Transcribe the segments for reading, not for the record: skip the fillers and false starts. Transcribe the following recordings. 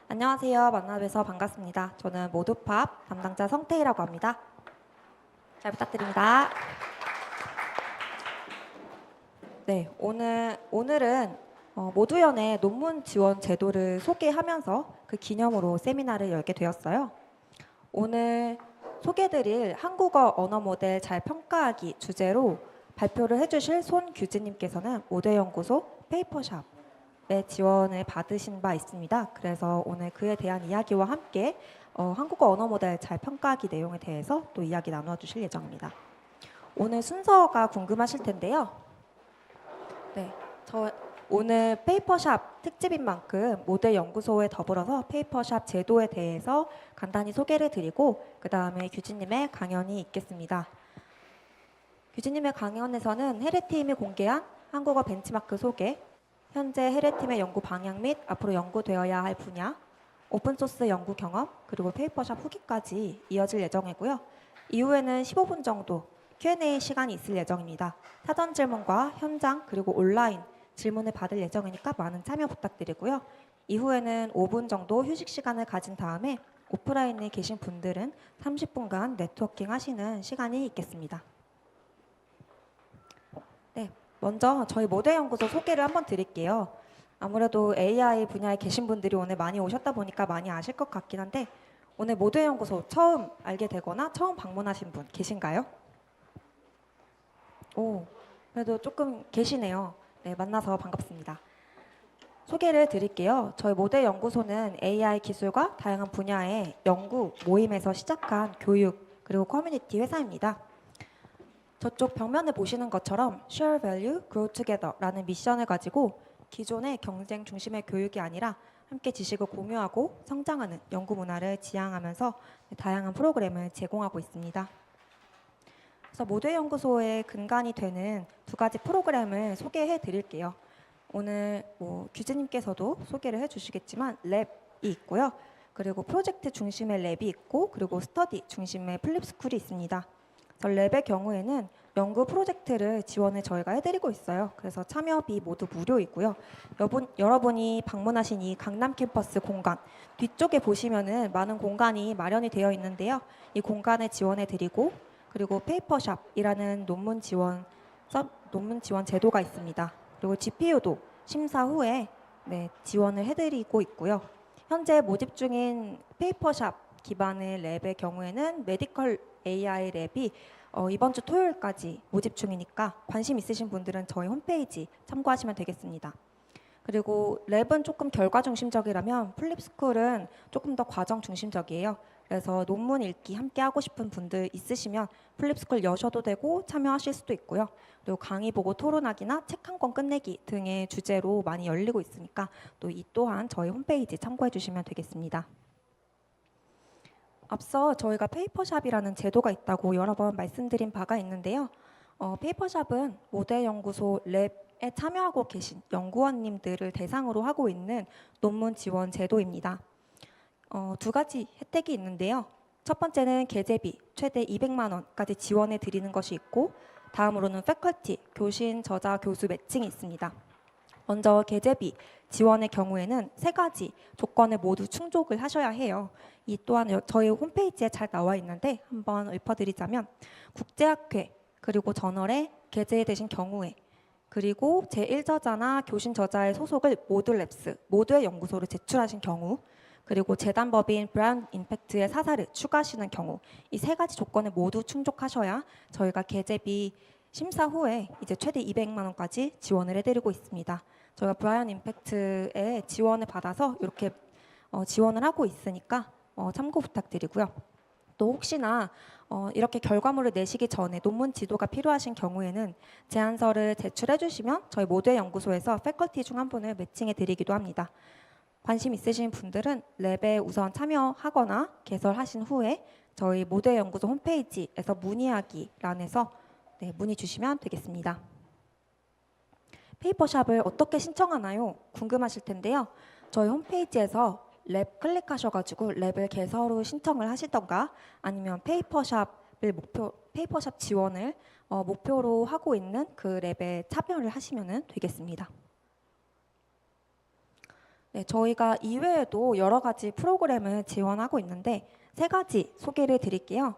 안녕하세요. 만나뵈서 반갑습니다. 저는 모두팝 담당자 성태희라고 합니다. 잘 부탁드립니다. 네, 오늘은 모두연의 논문 지원 제도를 소개하면서 그 기념으로 세미나를 열게 되었어요. 오늘 소개드릴 한국어 언어 모델 잘 평가하기 주제로 발표를 해주실 손규진님께서는 모델연구소 페이퍼샵의 지원을 받으신 바 있습니다. 그래서 오늘 그에 대한 이야기와 함께 한국어 언어 모델 잘 평가하기 내용에 대해서 또 이야기 나누어 주실 예정입니다. 오늘 순서가 궁금하실 텐데요. 네, 저 오늘 페이퍼샵 특집인 만큼 모델 연구소에 더불어서 페이퍼샵 제도에 대해서 간단히 소개를 드리고 그 다음에 규진님의 강연이 있겠습니다. 규진님의 강연에서는 해례팀이 공개한 한국어 벤치마크 소개, 현재 해례팀의 연구 방향 및 앞으로 연구되어야 할 분야, 오픈소스 연구 경험, 그리고 페이퍼샵 후기까지 이어질 예정이고요. 이후에는 15분 정도 Q&A 시간이 있을 예정입니다. 사전 질문과 현장 그리고 온라인 질문을 받을 예정이니까 많은 참여 부탁드리고요. 이후에는 5분 정도 휴식 시간을 가진 다음에 오프라인에 계신 분들은 30분간 네트워킹 하시는 시간이 있겠습니다. 네, 먼저 저희 모델연구소 소개를 한번 드릴게요. 아무래도 AI 분야에 계신 분들이 오늘 많이 오셨다 보니까 많이 아실 것 같긴 한데 오늘 모델연구소 처음 알게 되거나 처음 방문하신 분 계신가요? 오, 그래도 조금 계시네요. 네, 만나서 반갑습니다. 소개를 드릴게요. 저희 모델연구소는 AI 기술과 다양한 분야의 연구 모임에서 시작한 교육 그리고 커뮤니티 회사입니다. 저쪽 벽면에 보시는 것처럼 Share Value, Grow Together라는 미션을 가지고 기존의 경쟁 중심의 교육이 아니라 함께 지식을 공유하고 성장하는 연구 문화를 지향하면서 다양한 프로그램을 제공하고 있습니다. 그래서 모델연구소의 근간이 되는 두 가지 프로그램을 소개해 드릴게요. 오늘 규재님께서도 소개를 해주시겠지만 랩이 있고요. 그리고 프로젝트 중심의 랩이 있고 그리고 스터디 중심의 플립스쿨이 있습니다. 랩의 경우에는 연구 프로젝트를 지원을 저희가 해드리고 있어요. 그래서 참여비 모두 무료이고요. 여러분이 방문하신 이 강남 캠퍼스 공간 뒤쪽에 보시면은 많은 공간이 마련이 되어 있는데요. 이 공간을 지원해드리고 그리고 페이퍼샵이라는 논문 지원 제도가 있습니다. 그리고 GPU도 심사 후에 지원을 해드리고 있고요. 현재 모집 중인 페이퍼샵 기반의 랩의 경우에는 메디컬 AI 랩이 이번 주 토요일까지 모집 중이니까 관심 있으신 분들은 저희 홈페이지 참고하시면 되겠습니다. 그리고 랩은 조금 결과 중심적이라면 플립스쿨은 조금 더 과정 중심적이에요. 그래서 논문 읽기 함께 하고 싶은 분들 있으시면 플립스쿨 여셔도 되고 참여하실 수도 있고요. 그리고 강의 보고 토론하기나 책 한 권 끝내기 등의 주제로 많이 열리고 있으니까 또 이 또한 저희 홈페이지 참고해 주시면 되겠습니다. 앞서 저희가 페이퍼샵이라는 제도가 있다고 여러 번 말씀드린 바가 있는데요. 페이퍼샵은 모델연구소 랩에 참여하고 계신 연구원님들을 대상으로 하고 있는 논문 지원 제도입니다. 두 가지 혜택이 있는데요. 첫 번째는 계제비 최대 200만 원까지 지원해 드리는 것이 있고 다음으로는 패컬티, 교신, 저자, 교수 매칭이 있습니다. 먼저 계제비 지원의 경우에는 세 가지 조건을 모두 충족을 하셔야 해요. 이 또한 저희 홈페이지에 잘 나와 있는데 한번 읊어드리자면 국제학회 그리고 저널에 게재되신 경우에 그리고 제1저자나 교신 저자의 소속을 모듈랩스 모두의 연구소로 제출하신 경우 그리고 재단법인 브라운 임팩트의 사사를 추가하시는 경우 이 세 가지 조건을 모두 충족하셔야 저희가 계제비 심사 후에 이제 최대 200만 원까지 지원을 해드리고 있습니다. 저희가 브라이언 임팩트에 지원을 받아서 이렇게 지원을 하고 있으니까 참고 부탁드리고요. 또 혹시나 이렇게 결과물을 내시기 전에 논문 지도가 필요하신 경우에는 제안서를 제출해 주시면 저희 모델 연구소에서 패컬티 중 한 분을 매칭해 드리기도 합니다. 관심 있으신 분들은 랩에 우선 참여하거나 개설하신 후에 저희 모델 연구소 홈페이지에서 문의하기 란에서 문의 주시면 되겠습니다. 페이퍼샵을 어떻게 신청하나요? 궁금하실 텐데요. 저희 홈페이지에서 랩 클릭하셔가지고 랩을 개설 후 신청을 하시던가 아니면 페이퍼샵 지원을 목표로 하고 있는 그 랩에 참여를 하시면 되겠습니다. 네, 저희가 이외에도 여러 가지 프로그램을 지원하고 있는데 세 가지 소개를 드릴게요.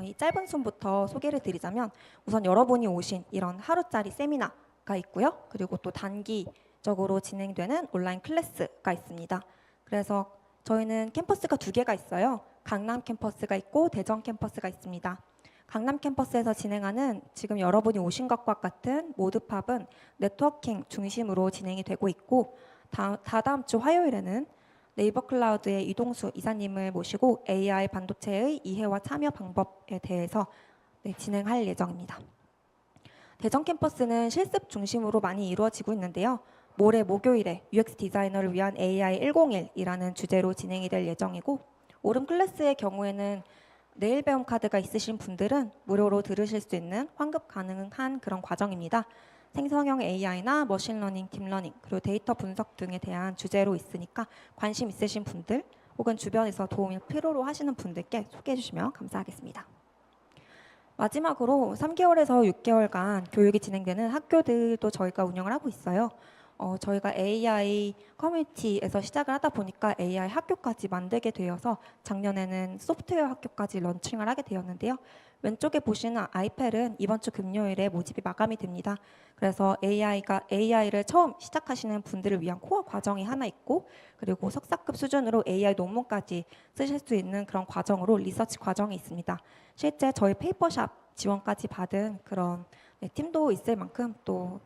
이 짧은 순부터 소개를 드리자면 우선 여러분이 오신 이런 하루짜리 세미나가 있고요. 그리고 또 단기적으로 진행되는 온라인 클래스가 있습니다. 그래서 저희는 캠퍼스가 두 개가 있어요. 강남 캠퍼스가 있고 대전 캠퍼스가 있습니다. 강남 캠퍼스에서 진행하는 지금 여러분이 오신 것과 같은 모드팝은 네트워킹 중심으로 진행이 되고 있고 다다음 주 화요일에는 네이버 클라우드의 이동수 이사님을 모시고 AI 반도체의 이해와 참여 방법에 대해서 진행할 예정입니다. 대전 캠퍼스는 실습 중심으로 많이 이루어지고 있는데요. 모레 목요일에 UX 디자이너를 위한 AI 101이라는 주제로 진행이 될 예정이고 오름 클래스의 경우에는 내일 배움 카드가 있으신 분들은 무료로 들으실 수 있는 환급 가능한 그런 과정입니다. 생성형 AI나 머신러닝, 딥러닝, 그리고 데이터 분석 등에 대한 주제로 있으니까 관심 있으신 분들 혹은 주변에서 도움을 필요로 하시는 분들께 소개해 주시면 감사하겠습니다. 마지막으로 3개월에서 6개월간 교육이 진행되는 학교들도 저희가 운영을 하고 있어요. 저희가 AI 커뮤니티에서 시작을 하다 보니까 AI 학교까지 만들게 되어서 작년에는 소프트웨어 학교까지 런칭을 하게 되었는데요. 왼쪽에 보시는 아이펠은 이번 주 금요일에 모집이 마감이 됩니다. 그래서 AI를 처음 시작하시는 분들을 위한 코어 과정이 하나 있고 그리고 석사급 수준으로 AI 논문까지 쓰실 수 있는 그런 과정으로 리서치 과정이 있습니다. 실제 저희 페이퍼샵 지원까지 받은 그런 팀도 있을 만큼 또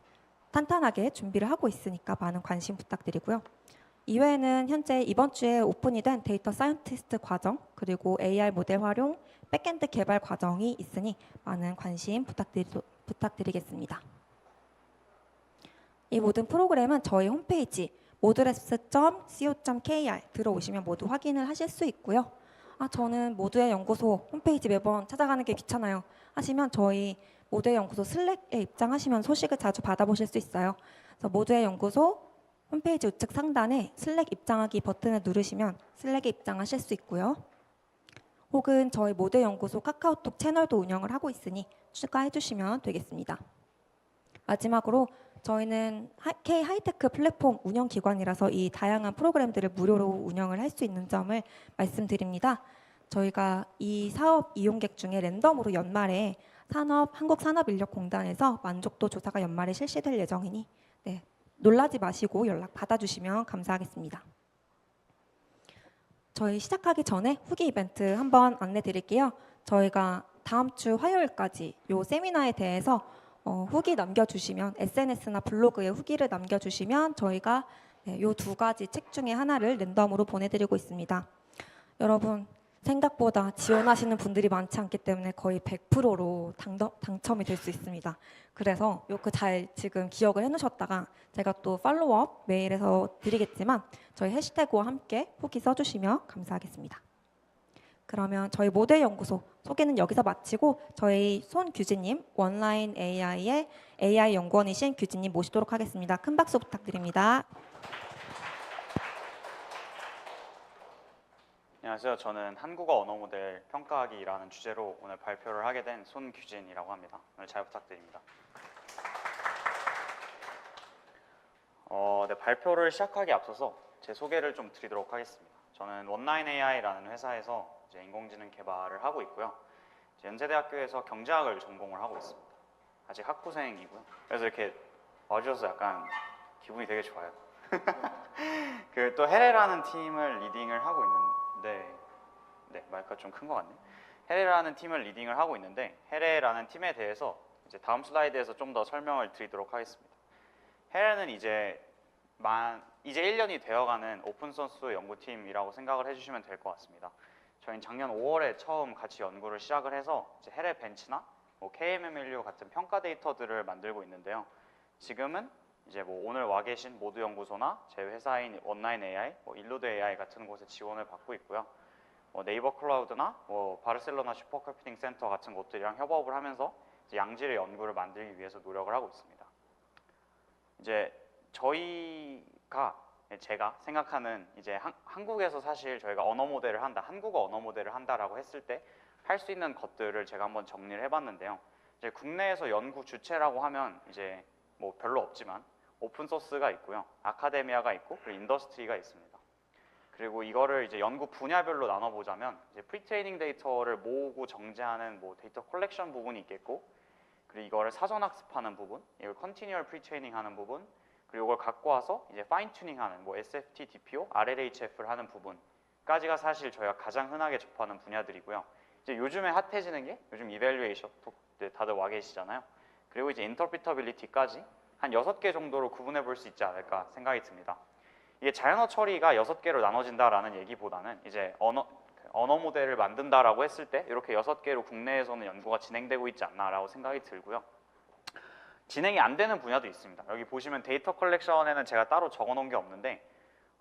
탄탄하게 준비를 하고 있으니까 많은 관심 부탁드리고요. 이외에는 현재 이번 주에 오픈이 된 데이터 사이언티스트 과정 그리고 AI 모델 활용, 백엔드 개발 과정이 있으니 많은 관심 부탁드리겠습니다. 이 모든 프로그램은 저희 홈페이지 moodlabs.co.kr 들어오시면 모두 확인을 하실 수 있고요. 저는 모두의 연구소 홈페이지 매번 찾아가는 게 귀찮아요 하시면 저희 모두의 연구소 슬랙에 입장하시면 소식을 자주 받아보실 수 있어요. 그래서 모두의 연구소 홈페이지 우측 상단에 슬랙 입장하기 버튼을 누르시면 슬랙에 입장하실 수 있고요. 혹은 저희 모두의 연구소 카카오톡 채널도 운영을 하고 있으니 추가해 주시면 되겠습니다. 마지막으로 저희는 K 하이테크 플랫폼 운영기관이라서 이 다양한 프로그램들을 무료로 운영을 할 수 있는 점을 말씀드립니다. 저희가 이 사업 이용객 중에 랜덤으로 연말에 한국산업인력공단에서 만족도 조사가 연말에 실시될 예정이니 놀라지 마시고 연락 받아주시면 감사하겠습니다. 저희 시작하기 전에 후기 이벤트 한번 안내 드릴게요. 저희가 다음 주 화요일까지 이 세미나에 대해서 후기 남겨주시면 SNS나 블로그에 후기를 남겨주시면 저희가 이 두 가지 책 중에 하나를 랜덤으로 보내드리고 있습니다. 여러분 생각보다 지원하시는 분들이 많지 않기 때문에 거의 100%로 당첨이 될 수 있습니다. 그래서 요거 잘 지금 기억을 해놓으셨다가 제가 또 팔로우업 메일에서 드리겠지만 저희 해시태그와 함께 후기 써주시면 감사하겠습니다. 그러면 저희 모델 연구소 소개는 여기서 마치고 저희 손규진님 원라인 AI의 AI 연구원이신 규진님 모시도록 하겠습니다. 큰 박수 부탁드립니다. 안녕하세요. 저는 한국어 언어 모델 평가하기라는 주제로 오늘 발표를 하게 된 손규진이라고 합니다. 오늘 잘 부탁드립니다. 네, 발표를 시작하기 앞서서 제 소개를 좀 드리도록 하겠습니다. 저는 원라인 AI라는 회사에서 이제 인공지능 개발을 하고 있고요. 이제 연세대학교에서 경제학을 전공을 하고 있습니다. 아직 학부생이고요. 그래서 이렇게 와주셔서 약간 기분이 되게 좋아요. 그 또 헤레라는 팀을 리딩을 하고 있는데, 네, 마이크가 좀 큰 것 같네. 헤레라는 팀을 리딩을 하고 있는데, 헤레라는 팀에 대해서 이제 다음 슬라이드에서 좀 더 설명을 드리도록 하겠습니다. 헤레는 이제 1년이 되어가는 오픈소스 연구팀이라고 생각을 해주시면 될 것 같습니다. 저희는 작년 5월에 처음 같이 연구를 시작을 해서 이제 헤레 벤치나 KMMLU 같은 평가 데이터들을 만들고 있는데요. 지금은 이제 오늘 와 계신 모두 연구소나 제 회사인 온라인 AI, 일로드 AI 같은 곳에 지원을 받고 있고요. 네이버 클라우드나 바르셀로나 슈퍼컴퓨팅 센터 같은 곳들이랑 협업을 하면서 이제 양질의 연구를 만들기 위해서 노력을 하고 있습니다. 이제 제가 생각하는 이제 한국에서 사실 저희가 언어 모델을 한다, 한국어 언어 모델을 한다라고 했을 때 할 수 있는 것들을 제가 한번 정리를 해봤는데요. 이제 국내에서 연구 주체라고 하면 이제 별로 없지만 오픈 소스가 있고요. 아카데미아가 있고 그리고 인더스트리가 있습니다. 그리고 이거를 이제 연구 분야별로 나눠보자면 이제 프리트레이닝 데이터를 모으고 정제하는 뭐 데이터 컬렉션 부분이 있겠고, 그리고 이거를 사전 학습하는 부분, 이걸 컨티뉴얼 프리트레이닝 하는 부분, 그리고 이걸 갖고 와서 이제 파인 튜닝하는 뭐 SFT, DPO, RLHF를 하는 부분까지가 사실 저희가 가장 흔하게 접하는 분야들이고요. 이제 요즘에 핫해지는 게 요즘 이밸류에이션 다들 와 계시잖아요. 그리고 이제 인터프리터빌리티까지 한 6개 정도로 구분해 볼 수 있지 않을까 생각이 듭니다. 이게 자연어 처리가 6개로 나눠진다라는 얘기보다는 이제 언어 모델을 만든다라고 했을 때 이렇게 6개로 국내에서는 연구가 진행되고 있지 않나라고 생각이 들고요. 진행이 안 되는 분야도 있습니다. 여기 보시면 데이터 컬렉션에는 제가 따로 적어 놓은 게 없는데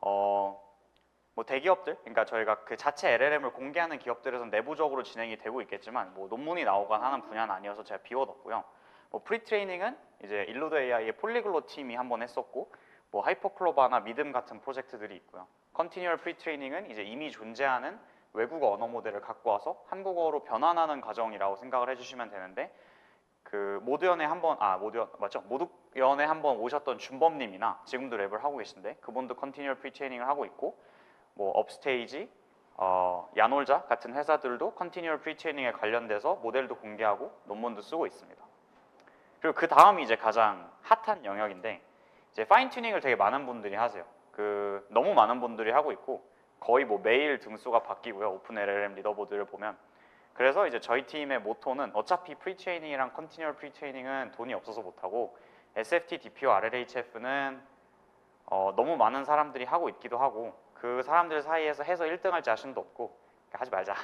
뭐 대기업들, 그러니까 저희가 그 자체 LLM을 공개하는 기업들에서는 내부적으로 진행이 되고 있겠지만 뭐 논문이 나오거나 하는 분야는 아니어서 제가 비워뒀고요. 뭐 프리트레이닝은 이제 일루드 AI의 폴리글롯 팀이 한번 했었고, 뭐 하이퍼클로바나 미듬 같은 프로젝트들이 있고요. 컨티뉴얼 프리트레이닝은 이제 이미 존재하는 외국어 언어 모델을 갖고 와서 한국어로 변환하는 과정이라고 생각을 해주시면 되는데, 그 모두연에 한번 모두연에 한번 오셨던 준범님이나 지금도 랩을 하고 계신데 그분도 컨티뉴얼 프리트레이닝을 하고 있고, 뭐 업스테이지, 야놀자 같은 회사들도 컨티뉴얼 프리트레이닝에 관련돼서 모델도 공개하고 논문도 쓰고 있습니다. 그리고 그 다음이 이제 가장 핫한 영역인데, 이제 파인 튜닝을 되게 많은 분들이 하세요. 그 너무 많은 분들이 하고 있고 거의 뭐 매일 등수가 바뀌고요. 오픈 LLM 리더보드를 보면. 그래서 이제 저희 팀의 모토는 어차피 프리트레이닝이랑 컨티뉴얼 프리트레이닝은 돈이 없어서 못하고 SFT, DPO, RLHF는 너무 많은 사람들이 하고 있기도 하고 그 사람들 사이에서 해서 1등 할 자신도 없고 하지 말자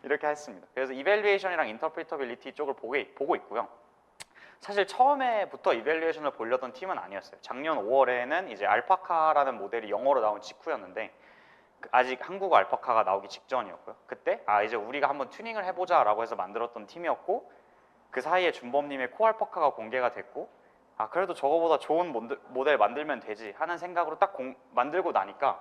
이렇게 했습니다. 그래서 이밸류에이션이랑 인터프리터빌리티 쪽을 보고 있고요. 사실 처음에부터 이밸류에이션을 보려던 팀은 아니었어요. 작년 5월에는 이제 알파카라는 모델이 영어로 나온 직후였는데 아직 한국어 알파카가 나오기 직전이었고요. 그때 이제 우리가 한번 튜닝을 해보자 라고 해서 만들었던 팀이었고, 그 사이에 준범님의 코알파카가 공개가 됐고, 그래도 저거보다 좋은 모델 만들면 되지 하는 생각으로 딱 만들고 나니까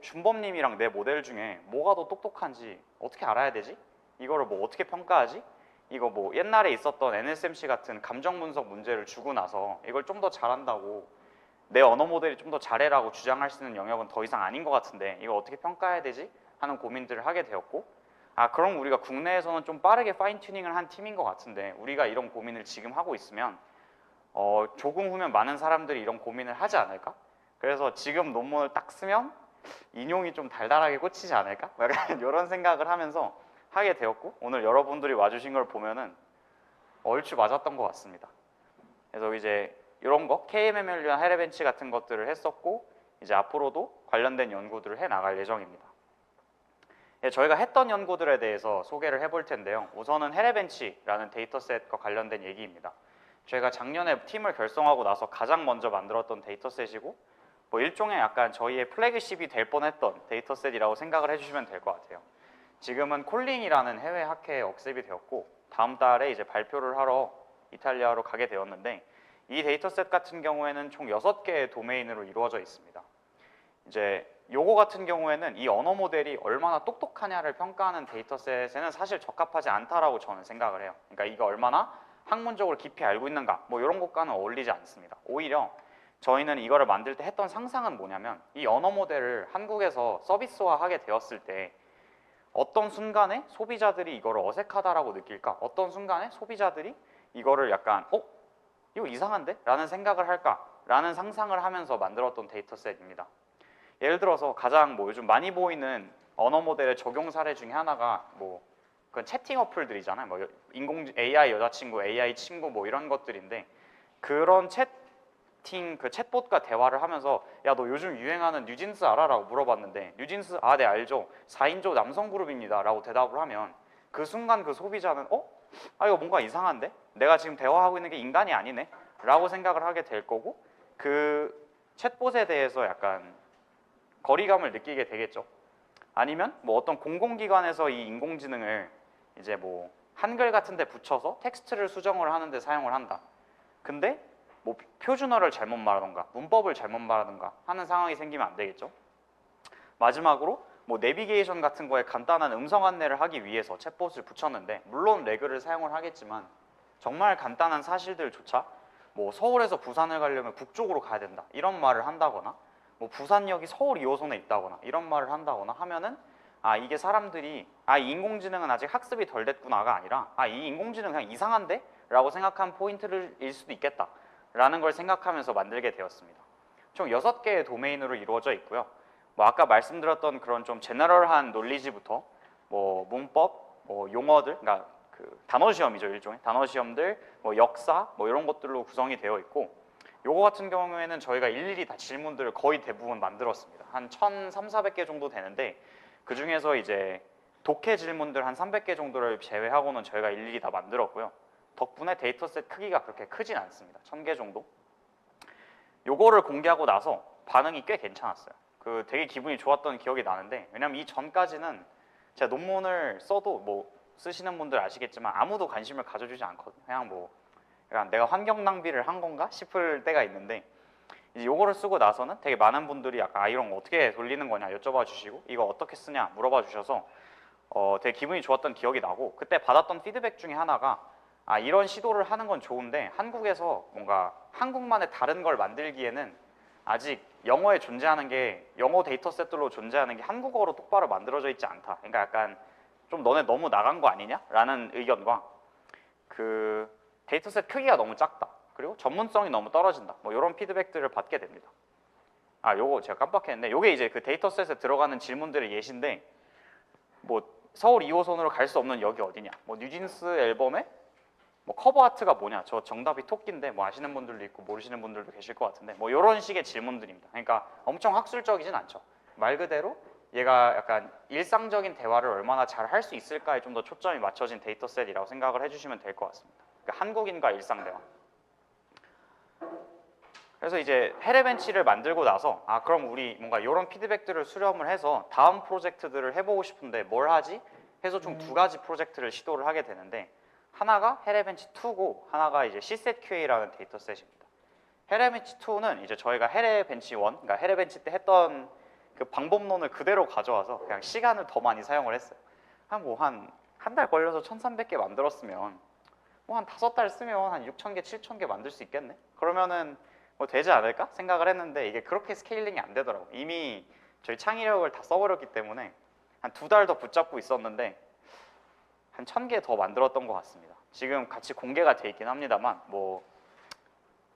준범님이랑 내 모델 중에 뭐가 더 똑똑한지 어떻게 알아야 되지? 이거를 뭐 어떻게 평가하지? 이거 뭐 옛날에 있었던 NSMC 같은 감정 분석 문제를 주고 나서 이걸 좀 더 잘한다고 내 언어 모델이 좀 더 잘해라고 주장할 수 있는 영역은 더 이상 아닌 것 같은데 이걸 어떻게 평가해야 되지? 하는 고민들을 하게 되었고, 그럼 우리가 국내에서는 좀 빠르게 파인 튜닝을 한 팀인 것 같은데 우리가 이런 고민을 지금 하고 있으면 조금 후면 많은 사람들이 이런 고민을 하지 않을까? 그래서 지금 논문을 딱 쓰면 인용이 좀 달달하게 꽂히지 않을까? 약간 이런 생각을 하면서 하게 되었고, 오늘 여러분들이 와주신 걸 보면은 얼추 맞았던 것 같습니다. 그래서 이제 이런 거 KMML이나 헤레벤치 같은 것들을 했었고 이제 앞으로도 관련된 연구들을 해 나갈 예정입니다. 저희가 했던 연구들에 대해서 소개를 해볼 텐데요. 우선은 헤레벤치라는 데이터셋과 관련된 얘기입니다. 저희가 작년에 팀을 결성하고 나서 가장 먼저 만들었던 데이터셋이고 뭐 일종의 약간 저희의 플래그십이 될 뻔했던 데이터셋이라고 생각을 해주시면 될 것 같아요. 지금은 콜링이라는 해외 학회에 억셉이 되었고 다음 달에 이제 발표를 하러 이탈리아로 가게 되었는데, 이 데이터셋 같은 경우에는 총 6개의 도메인으로 이루어져 있습니다. 이제 요거 같은 경우에는 이 언어 모델이 얼마나 똑똑하냐를 평가하는 데이터셋에는 사실 적합하지 않다라고 저는 생각을 해요. 그러니까 이거 얼마나 학문적으로 깊이 알고 있는가 뭐 이런 것과는 어울리지 않습니다. 오히려 저희는 이거를 만들 때 했던 상상은 뭐냐면 이 언어 모델을 한국에서 서비스화하게 되었을 때 어떤 순간에 소비자들이 이거를 어색하다라고 느낄까? 어떤 순간에 소비자들이 이거를 약간 이거 이상한데? 라는 생각을 할까? 라는 상상을 하면서 만들었던 데이터셋입니다. 예를 들어서 가장 뭐 요즘 많이 보이는 언어 모델의 적용 사례 중에 하나가 뭐 그건 채팅 어플들이잖아요. 뭐 AI 여자친구, AI 친구 뭐 이런 것들인데, 그런 채팅 그 챗봇과 대화를 하면서 야 너 요즘 유행하는 뉴진스 알아? 라고 물어봤는데 뉴진스 네 알죠. 4인조 남성 그룹입니다 라고 대답을 하면 그 순간 그 소비자는 이거 뭔가 이상한데? 내가 지금 대화하고 있는 게 인간이 아니네? 라고 생각을 하게 될 거고, 그 챗봇에 대해서 약간 거리감을 느끼게 되겠죠. 아니면 뭐 어떤 공공기관에서 이 인공지능을 이제 뭐 한글 같은 데 붙여서 텍스트를 수정을 하는데 사용을 한다. 근데 뭐 표준어를 잘못 말하던가 문법을 잘못 말하던가 하는 상황이 생기면 안 되겠죠. 마지막으로 뭐 내비게이션 같은 거에 간단한 음성 안내를 하기 위해서 챗봇을 붙였는데 물론 레그를 사용을 하겠지만 정말 간단한 사실들조차 뭐 서울에서 부산을 가려면 북쪽으로 가야 된다 이런 말을 한다거나 뭐 부산역이 서울 2호선에 있다거나 이런 말을 한다거나 하면은 아 이게 사람들이 아 이 인공지능은 아직 학습이 덜 됐구나가 아니라 아 이 인공지능 그냥 이상한데? 라고 생각한 포인트일 수도 있겠다 라는 걸 생각하면서 만들게 되었습니다. 총 6개의 도메인으로 이루어져 있고요. 뭐 아까 말씀드렸던 그런 좀 제너럴한 논리지부터 뭐 문법, 뭐 용어들, 그러니까 그 단어 시험이죠, 일종의 단어 시험들, 뭐 역사, 뭐 이런 것들로 구성이 되어 있고, 요거 같은 경우에는 저희가 일일이 다 질문들을 거의 대부분 만들었습니다. 한 1,300~400개 정도 되는데 그 중에서 이제 독해 질문들 한 300개 정도를 제외하고는 저희가 일일이 다 만들었고요. 덕분에 데이터셋 크기가 그렇게 크진 않습니다. 1,000개 정도. 요거를 공개하고 나서 반응이 꽤 괜찮았어요. 그 되게 기분이 좋았던 기억이 나는데, 왜냐면 이 전까지는 제가 논문을 써도 뭐 쓰시는 분들 아시겠지만 아무도 관심을 가져주지 않거든요. 그냥 뭐 약간 내가 환경 낭비를 한 건가 싶을 때가 있는데, 이제 요거를 쓰고 나서는 되게 많은 분들이 약간 아 이런 거 어떻게 돌리는 거냐 여쭤봐 주시고 이거 어떻게 쓰냐 물어봐 주셔서 되게 기분이 좋았던 기억이 나고, 그때 받았던 피드백 중에 하나가 아 이런 시도를 하는 건 좋은데 한국에서 뭔가 한국만의 다른 걸 만들기에는 아직 영어에 존재하는 게 영어 데이터셋들로 존재하는 게 한국어로 똑바로 만들어져 있지 않다. 그러니까 약간 좀 너네 너무 나간 거 아니냐라는 의견과 그 데이터셋 크기가 너무 작다. 그리고 전문성이 너무 떨어진다. 뭐 이런 피드백들을 받게 됩니다. 아 요거 제가 깜빡했는데 요게 이제 그 데이터셋에 들어가는 질문들의 예시인데, 뭐 서울 2호선으로 갈 수 없는 역이 어디냐, 뭐 뉴진스 앨범에 뭐 커버 아트가 뭐냐, 저 정답이 토끼인데 뭐 아시는 분들도 있고 모르시는 분들도 계실 것 같은데 뭐 이런 식의 질문들입니다. 그러니까 엄청 학술적이진 않죠. 말 그대로 얘가 약간 일상적인 대화를 얼마나 잘 할 수 있을까에 좀 더 초점이 맞춰진 데이터셋이라고 생각을 해주시면 될 것 같습니다. 그러니까 한국인과 일상 대화. 그래서 이제 헤레벤치를 만들고 나서 아 그럼 우리 뭔가 이런 피드백들을 수렴을 해서 다음 프로젝트들을 해보고 싶은데 뭘 하지? 해서 총 2가지 프로젝트를 시도를 하게 되는데, 하나가 헤레벤치 2고 하나가 이제 CSET-QA라는 데이터셋입니다. 헤레벤치 2는 이제 저희가 헤레벤치 1, 그러니까 헤레벤치 때 했던 그 방법론을 그대로 가져와서 그냥 시간을 더 많이 사용을 했어요. 한 달 걸려서 1,300개 만들었으면 뭐 한 5달 쓰면 한 6,000개, 7,000개 만들 수 있겠네? 그러면은 뭐 되지 않을까 생각을 했는데 이게 그렇게 스케일링이 안 되더라고요. 이미 저희 창의력을 다 써버렸기 때문에 한 2달 더 붙잡고 있었는데 한 1,000개 더 만들었던 것 같습니다. 지금 같이 공개가 돼 있긴 합니다만 뭐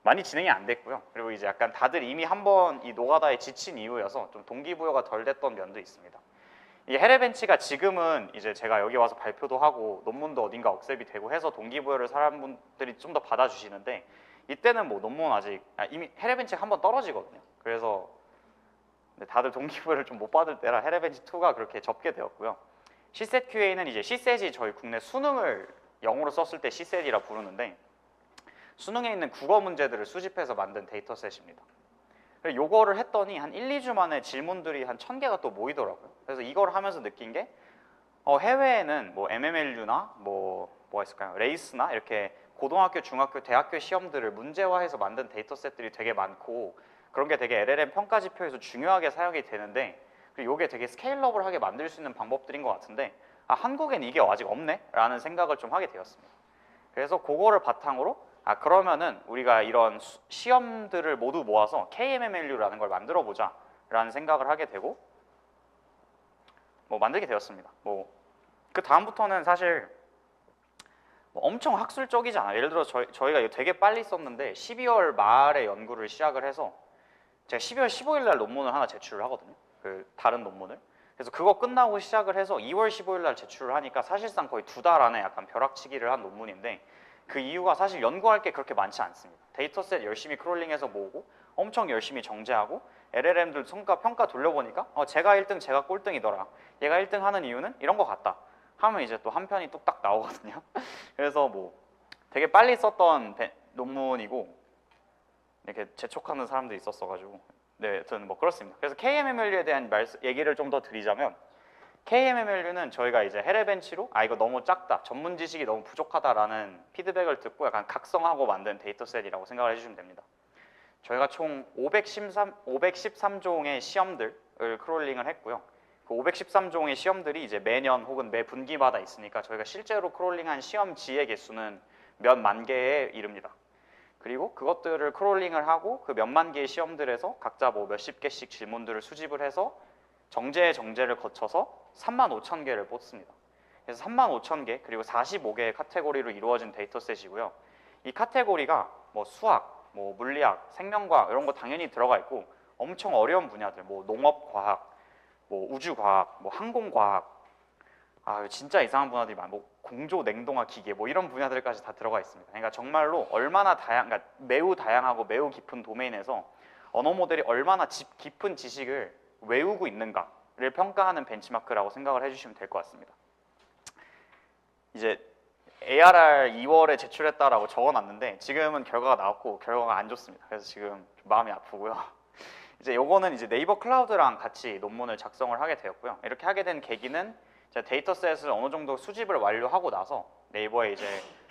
많이 진행이 안 됐고요. 그리고 이제 약간 다들 이미 한번 이 노가다에 지친 이유여서 좀 동기부여가 덜 됐던 면도 있습니다. 이 헤레벤치가 지금은 이제 제가 여기 와서 발표도 하고 논문도 어딘가 억셉이 되고 해서 동기부여를 사람분들이 좀 더 받아주시는데, 이때는 뭐 논문 아직 이미 헤레벤치가 한번 떨어지거든요. 그래서 다들 동기부여를 좀 못 받을 때라 헤레벤치 2가 그렇게 접게 되었고요. CSET-QA는 이제 CSET이 저희 국내 수능을 영어로 썼을 때 CSET이라 부르는데, 수능에 있는 국어 문제들을 수집해서 만든 데이터셋입니다. 그래서 요거를 했더니 한 1, 2주 만에 질문들이 한 1,000개가 또 모이더라고요. 그래서 이걸 하면서 느낀 게 해외에는 뭐 MMLU나 뭐가 있을까요? 레이스나 이렇게 고등학교, 중학교, 대학교 시험들을 문제화해서 만든 데이터셋들이 되게 많고, 그런 게 되게 LLM 평가 지표에서 중요하게 사용이 되는데, 그리고 이게 되게 스케일러블하게 만들 수 있는 방법들인 것 같은데 아 한국엔 이게 아직 없네? 라는 생각을 좀 하게 되었습니다. 그래서 그거를 바탕으로 아 그러면은 우리가 이런 시험들을 모두 모아서 KMMLU라는 걸 만들어 보자 라는 생각을 하게 되고 뭐 만들게 되었습니다. 뭐 그 다음부터는 사실 뭐 엄청 학술적이지 않아요. 예를 들어 저희가 이거 되게 빨리 썼는데 12월 말에 연구를 시작을 해서 제가 12월 15일 날 논문을 하나 제출을 하거든요. 그 다른 논문을. 그래서 그거 끝나고 시작을 해서 2월 15일 날 제출을 하니까 사실상 거의 2달 안에 약간 벼락치기를 한 논문인데, 그 이유가 사실 연구할 게 그렇게 많지 않습니다. 데이터셋 열심히 크롤링해서 모으고 엄청 열심히 정제하고 LLM들 평가 돌려보니까 제가 1등 제가 꼴등이더라, 얘가 1등 하는 이유는 이런 거 같다 하면 이제 또 한 편이 뚝딱 나오거든요. 그래서 뭐 되게 빨리 썼던 논문이고 이렇게 재촉하는 사람들이 있었어가지고 네, 저는 뭐 그렇습니다. 그래서 KMMLU에 대한 얘기를 좀 더 드리자면, KMMLU는 저희가 이제 헤레벤치로 이거 너무 작다, 전문 지식이 너무 부족하다라는 피드백을 듣고 약간 각성하고 만든 데이터셋이라고 생각을 해주시면 됩니다. 저희가 총 513종의 시험들을 크롤링을 했고요. 그 513종의 시험들이 이제 매년 혹은 매 분기마다 있으니까 저희가 실제로 크롤링한 시험지의 개수는 몇 만 개에 이릅니다. 그리고 그것들을 크롤링을 하고 그 몇만 개의 시험들에서 각자 뭐 몇십 개씩 질문들을 수집을 해서 정제를 거쳐서 35,000개를 뽑습니다. 그래서 35,000개 그리고 45개의 카테고리로 이루어진 데이터셋이고요. 이 카테고리가 뭐 수학, 뭐 물리학, 생명과학 이런 거 당연히 들어가 있고 엄청 어려운 분야들 뭐 농업과학, 뭐 우주과학, 뭐 항공과학 진짜 이상한 분야들이 많아. 뭐 공조 냉동화 기계 뭐 이런 분야들까지 다 들어가 있습니다. 그러니까 정말로 얼마나 그러니까 매우 다양하고 매우 깊은 도메인에서 언어 모델이 얼마나 깊은 지식을 외우고 있는가를 평가하는 벤치마크라고 생각을 해주시면 될 것 같습니다. 이제 ARR 2월에 제출했다라고 적어놨는데 지금은 결과가 나왔고 결과가 안 좋습니다. 그래서 지금 좀 마음이 아프고요. 이제 요거는 이제 네이버 클라우드랑 같이 논문을 작성을 하게 되었고요. 이렇게 하게 된 계기는 데이터셋을 어느 정도 수집을 완료하고 나서 네이버에 이제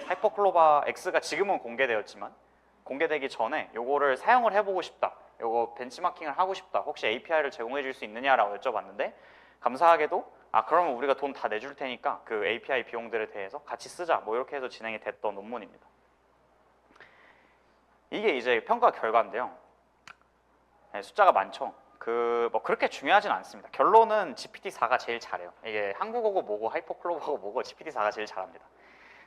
하이퍼클로바 X가 지금은 공개되었지만 공개되기 전에 요거를 사용을 해보고 싶다. 요거 벤치마킹을 하고 싶다. 혹시 API를 제공해 줄 수 있느냐라고 여쭤봤는데 감사하게도 그러면 우리가 돈 다 내줄 테니까 그 API 비용들에 대해서 같이 쓰자. 뭐 이렇게 해서 진행이 됐던 논문입니다. 이게 이제 평가 결과인데요. 네, 숫자가 많죠. 뭐 그렇게 중요하진 않습니다. 결론은 GPT-4가 제일 잘해요. 이게 한국어고 뭐고 하이퍼클로버고 뭐고 GPT-4가 제일 잘합니다.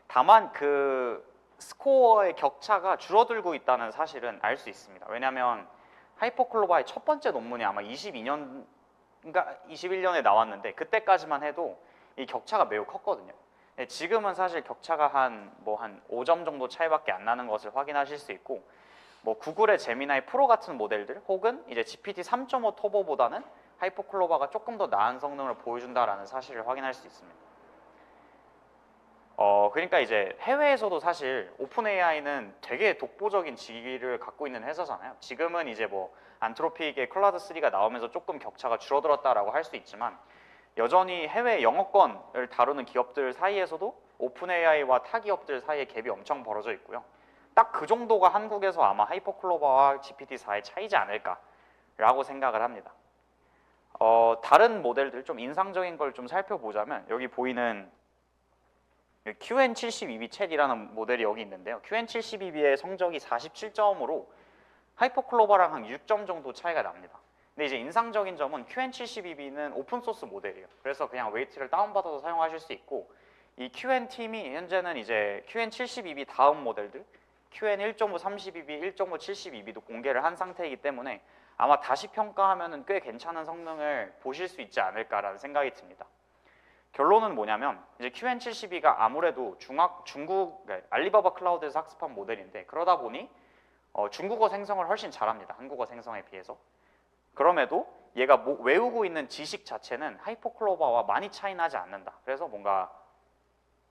다만 그 스코어의 격차가 줄어들고 있다는 사실은 알 수 있습니다. 왜냐하면 하이퍼클로바의 첫 번째 논문이 아마 21년에 나왔는데 그때까지만 해도 이 격차가 매우 컸거든요. 지금은 사실 격차가 한 5점 정도 차이밖에 안 나는 것을 확인하실 수 있고 뭐 구글의 제미나이 프로 같은 모델들 혹은 이제 GPT 3.5 터보보다는 하이퍼클로바가 조금 더 나은 성능을 보여준다라는 사실을 확인할 수 있습니다. 그러니까 이제 해외에서도 사실 오픈 AI는 되게 독보적인 지위를 갖고 있는 회사잖아요. 지금은 이제 뭐 안트로픽의 클라우드 3가 나오면서 조금 격차가 줄어들었다라고 할 수 있지만 여전히 해외 영어권을 다루는 기업들 사이에서도 오픈 AI와 타 기업들 사이에 갭이 엄청 벌어져 있고요. 딱 그 정도가 한국에서 아마 하이퍼클로바와 GPT-4의 차이지 않을까라고 생각을 합니다. 다른 모델들 좀 인상적인 걸 좀 살펴보자면 여기 보이는 QN72B 챗이라는 모델이 여기 있는데요. QN72B의 성적이 47점으로 하이퍼클로바랑 한 6점 정도 차이가 납니다. 근데 이제 인상적인 점은 QN72B는 오픈소스 모델이에요. 그래서 그냥 웨이트를 다운받아서 사용하실 수 있고 이 QN팀이 현재는 이제 QN72B 다음 모델들 QN1.5 32B, 1.5 72B도 공개를 한 상태이기 때문에 아마 다시 평가하면 꽤 괜찮은 성능을 보실 수 있지 않을까라는 생각이 듭니다. 결론은 뭐냐면 이제 QN72가 아무래도 중국 알리바바 클라우드에서 학습한 모델인데 그러다 보니 중국어 생성을 훨씬 잘합니다. 한국어 생성에 비해서. 그럼에도 얘가 외우고 있는 지식 자체는 하이퍼클로바와 많이 차이 나지 않는다. 그래서 뭔가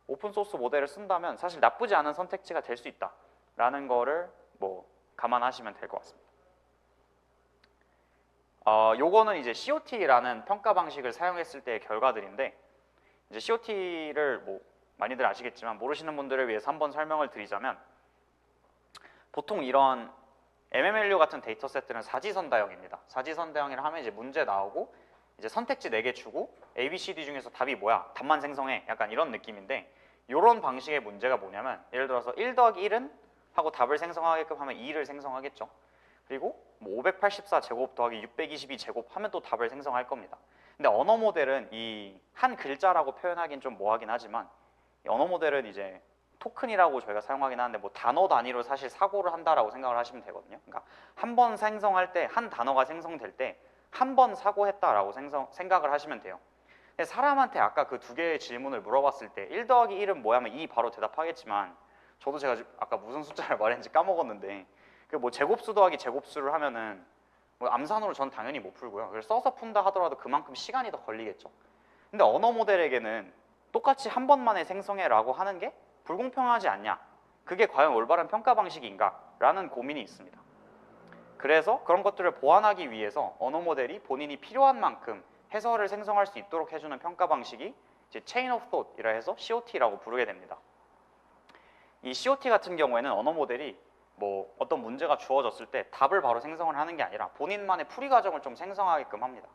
오픈소스 모델을 쓴다면 사실 나쁘지 않은 선택지가 될 수 있다. 라는 거를 뭐 감안하시면 될 것 같습니다. 요거는 이제 COT라는 평가 방식을 사용했을 때의 결과들인데 이제 COT를 뭐 많이들 아시겠지만 모르시는 분들을 위해서 한번 설명을 드리자면 보통 이런 MMLU 같은 데이터셋들은 사지선다형입니다. 사지선다형이라 하면 이제 문제 나오고 이제 선택지 4개 주고 A, B, C, D 중에서 답이 뭐야? 답만 생성해. 약간 이런 느낌인데 이런 방식의 문제가 뭐냐면 예를 들어서 1 더하기 1은 하고 답을 생성하게끔 하면 2를 생성하겠죠. 그리고 뭐 584 제곱 더하기 622 제곱 하면 또 답을 생성할 겁니다. 근데 언어 모델은 이 한 글자라고 표현하기는 좀 뭐하긴 하지만 언어 모델은 이제 토큰이라고 저희가 사용하긴 하는데 뭐 단어 단위로 사실 사고를 한다라고 생각을 하시면 되거든요. 그러니까 한 번 생성할 때 한 단어가 생성될 때 한 번 사고했다라고 생각을 하시면 돼요. 근데 사람한테 아까 그 2개의 질문을 물어봤을 때 1 더하기 1은 뭐야 하면 2 바로 대답하겠지만 저도 제가 아까 무슨 숫자를 말했는지 까먹었는데 그 뭐 제곱수 더하기 제곱수를 하면은 뭐 암산으로 전 당연히 못 풀고요. 그래서 써서 푼다 하더라도 그만큼 시간이 더 걸리겠죠. 근데 언어 모델에게는 똑같이 한 번만에 생성해라고 하는 게 불공평하지 않냐? 그게 과연 올바른 평가 방식인가? 라는 고민이 있습니다. 그래서 그런 것들을 보완하기 위해서 언어 모델이 본인이 필요한 만큼 해설을 생성할 수 있도록 해주는 평가 방식이 이제 Chain of Thought이라 해서 COT라고 부르게 됩니다. 이 COT 같은 경우에는 언어 모델이 뭐 어떤 문제가 주어졌을 때 답을 바로 생성을 하는 게 아니라 본인만의 풀이 과정을 좀 생성하게끔 합니다.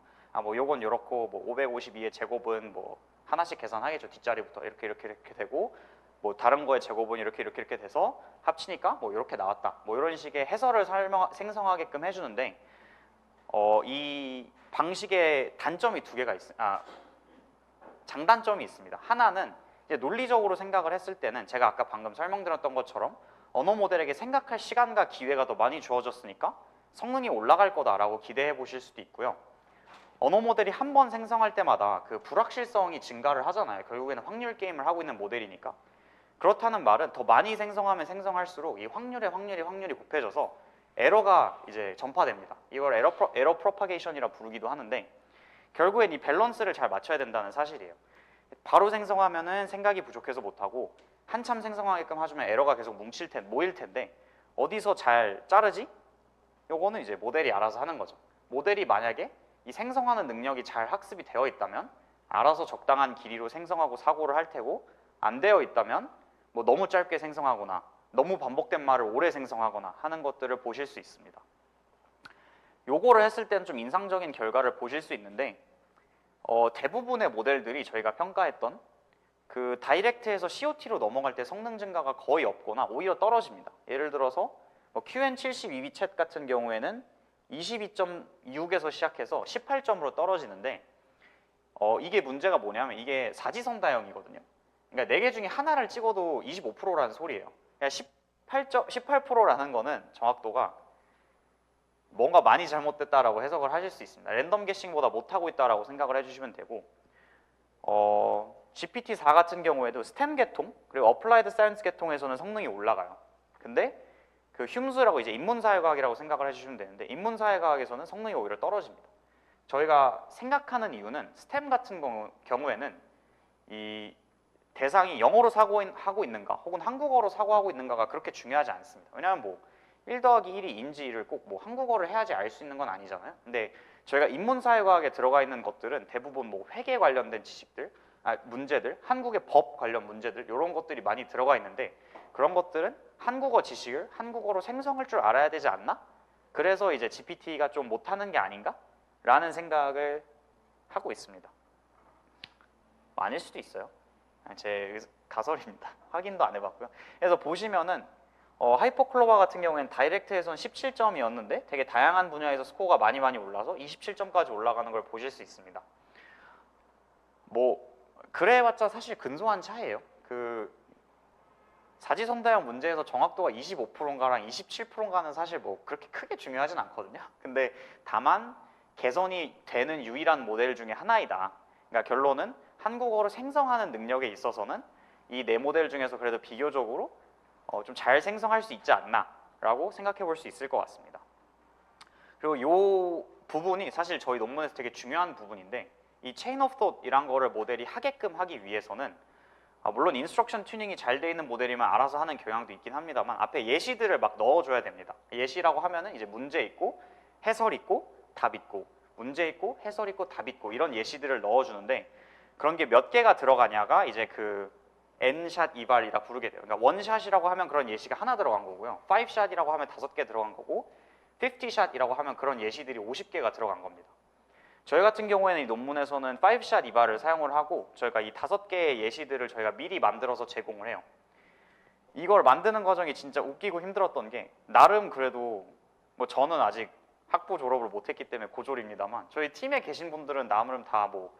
뭐 요건 요렇고 뭐 552의 제곱은 뭐 하나씩 계산하겠죠. 뒷자리부터 이렇게 되고 뭐 다른 거의 제곱은 이렇게 돼서 합치니까 뭐 이렇게 나왔다. 뭐 이런 식의 해설을 생성하게끔 해주는데 이 방식의 단점이 두 개가 장단점이 있습니다. 하나는 이제 논리적으로 생각을 했을 때는 제가 아까 방금 설명드렸던 것처럼 언어 모델에게 생각할 시간과 기회가 더 많이 주어졌으니까 성능이 올라갈 거다라고 기대해 보실 수도 있고요. 언어 모델이 한 번 생성할 때마다 그 불확실성이 증가를 하잖아요. 결국에는 확률 게임을 하고 있는 모델이니까. 그렇다는 말은 더 많이 생성하면 생성할수록 이 확률이 곱해져서 에러가 이제 전파됩니다. 이걸 에러 프로파게이션이라 부르기도 하는데 결국엔 이 밸런스를 잘 맞춰야 된다는 사실이에요. 바로 생성하면은 생각이 부족해서 못하고 한참 생성하게끔 해주면 에러가 계속 모일 텐데 어디서 잘 자르지? 요거는 이제 모델이 알아서 하는 거죠. 모델이 만약에 이 생성하는 능력이 잘 학습이 되어 있다면 알아서 적당한 길이로 생성하고 사고를 할 테고 안 되어 있다면 뭐 너무 짧게 생성하거나 너무 반복된 말을 오래 생성하거나 하는 것들을 보실 수 있습니다. 요거를 했을 때는 좀 인상적인 결과를 보실 수 있는데 대부분의 모델들이 저희가 평가했던 그 다이렉트에서 COT로 넘어갈 때 성능 증가가 거의 없거나 오히려 떨어집니다. 예를 들어서 QN72 챗 같은 경우에는 22.6에서 시작해서 18점으로 떨어지는데 이게 문제가 뭐냐면 이게 사지선다형이거든요. 그러니까 4개 중에 하나를 찍어도 25%라는 소리예요. 그러니까 18%라는 거는 정확도가 뭔가 많이 잘못됐다라고 해석을 하실 수 있습니다. 랜덤 게싱보다 못하고 있다라고 생각을 해주시면 되고 GPT-4 같은 경우에도 스템 계통 그리고 어플라이드 사이언스 계통에서는 성능이 올라가요. 근데 그 흉수라고 이제 인문사회과학이라고 생각을 해주시면 되는데 인문사회과학에서는 성능이 오히려 떨어집니다. 저희가 생각하는 이유는 스템 같은 경우에는 이 대상이 영어로 사고하고 있는가 혹은 한국어로 사고하고 있는가가 그렇게 중요하지 않습니다. 왜냐하면 뭐 1 더하기 1이 인지를 꼭 뭐 한국어를 해야지 알 수 있는 건 아니잖아요. 근데 저희가 인문사회과학에 들어가 있는 것들은 대부분 뭐 회계 관련된 지식들, 문제들, 한국의 법 관련 문제들 이런 것들이 많이 들어가 있는데 그런 것들은 한국어 지식을 한국어로 생성할 줄 알아야 되지 않나? 그래서 이제 GPT가 좀 못하는 게 아닌가? 라는 생각을 하고 있습니다. 아닐 수도 있어요. 제 가설입니다. 확인도 안 해봤고요. 그래서 보시면은 하이퍼클로바 같은 경우에는 다이렉트에서는 17점이었는데 되게 다양한 분야에서 스코어가 많이 올라서 27점까지 올라가는 걸 보실 수 있습니다. 뭐 그래봤자 사실 근소한 차이예요. 그 사지선다형 문제에서 정확도가 25%인가랑 27%인가는 사실 뭐 그렇게 크게 중요하진 않거든요. 근데 다만 개선이 되는 유일한 모델 중에 하나이다. 그러니까 결론은 한국어로 생성하는 능력에 있어서는 이 네 모델 중에서 그래도 비교적으로 좀 잘 생성할 수 있지 않나 라고 생각해 볼 수 있을 것 같습니다. 그리고 이 부분이 사실 저희 논문에서 되게 중요한 부분인데 이 체인 오브 톳이란 거를 모델이 하게끔 하기 위해서는 물론 인스트럭션 튜닝이 잘 돼 있는 모델이면 알아서 하는 경향도 있긴 합니다만 앞에 예시들을 막 넣어줘야 됩니다. 예시라고 하면은 이제 문제 있고 해설 있고 답 있고 문제 있고 해설 있고 답 있고 이런 예시들을 넣어주는데 그런 게 몇 개가 들어가냐가 이제 그 N샷 이발이라 부르게 돼요. 그러니까 원샷이라고 하면 그런 예시가 하나 들어간 거고요. 5샷이라고 하면 5개 들어간 거고 50샷이라고 하면 그런 예시들이 50개가 들어간 겁니다. 저희 같은 경우에는 이 논문에서는 5샷 이발을 사용을 하고 저희가 이 5개의 예시들을 저희가 미리 만들어서 제공을 해요. 이걸 만드는 과정이 진짜 웃기고 힘들었던 게 나름 그래도 뭐 저는 아직 학부 졸업을 못했기 때문에 고졸입니다만 저희 팀에 계신 분들은 나름 다 뭐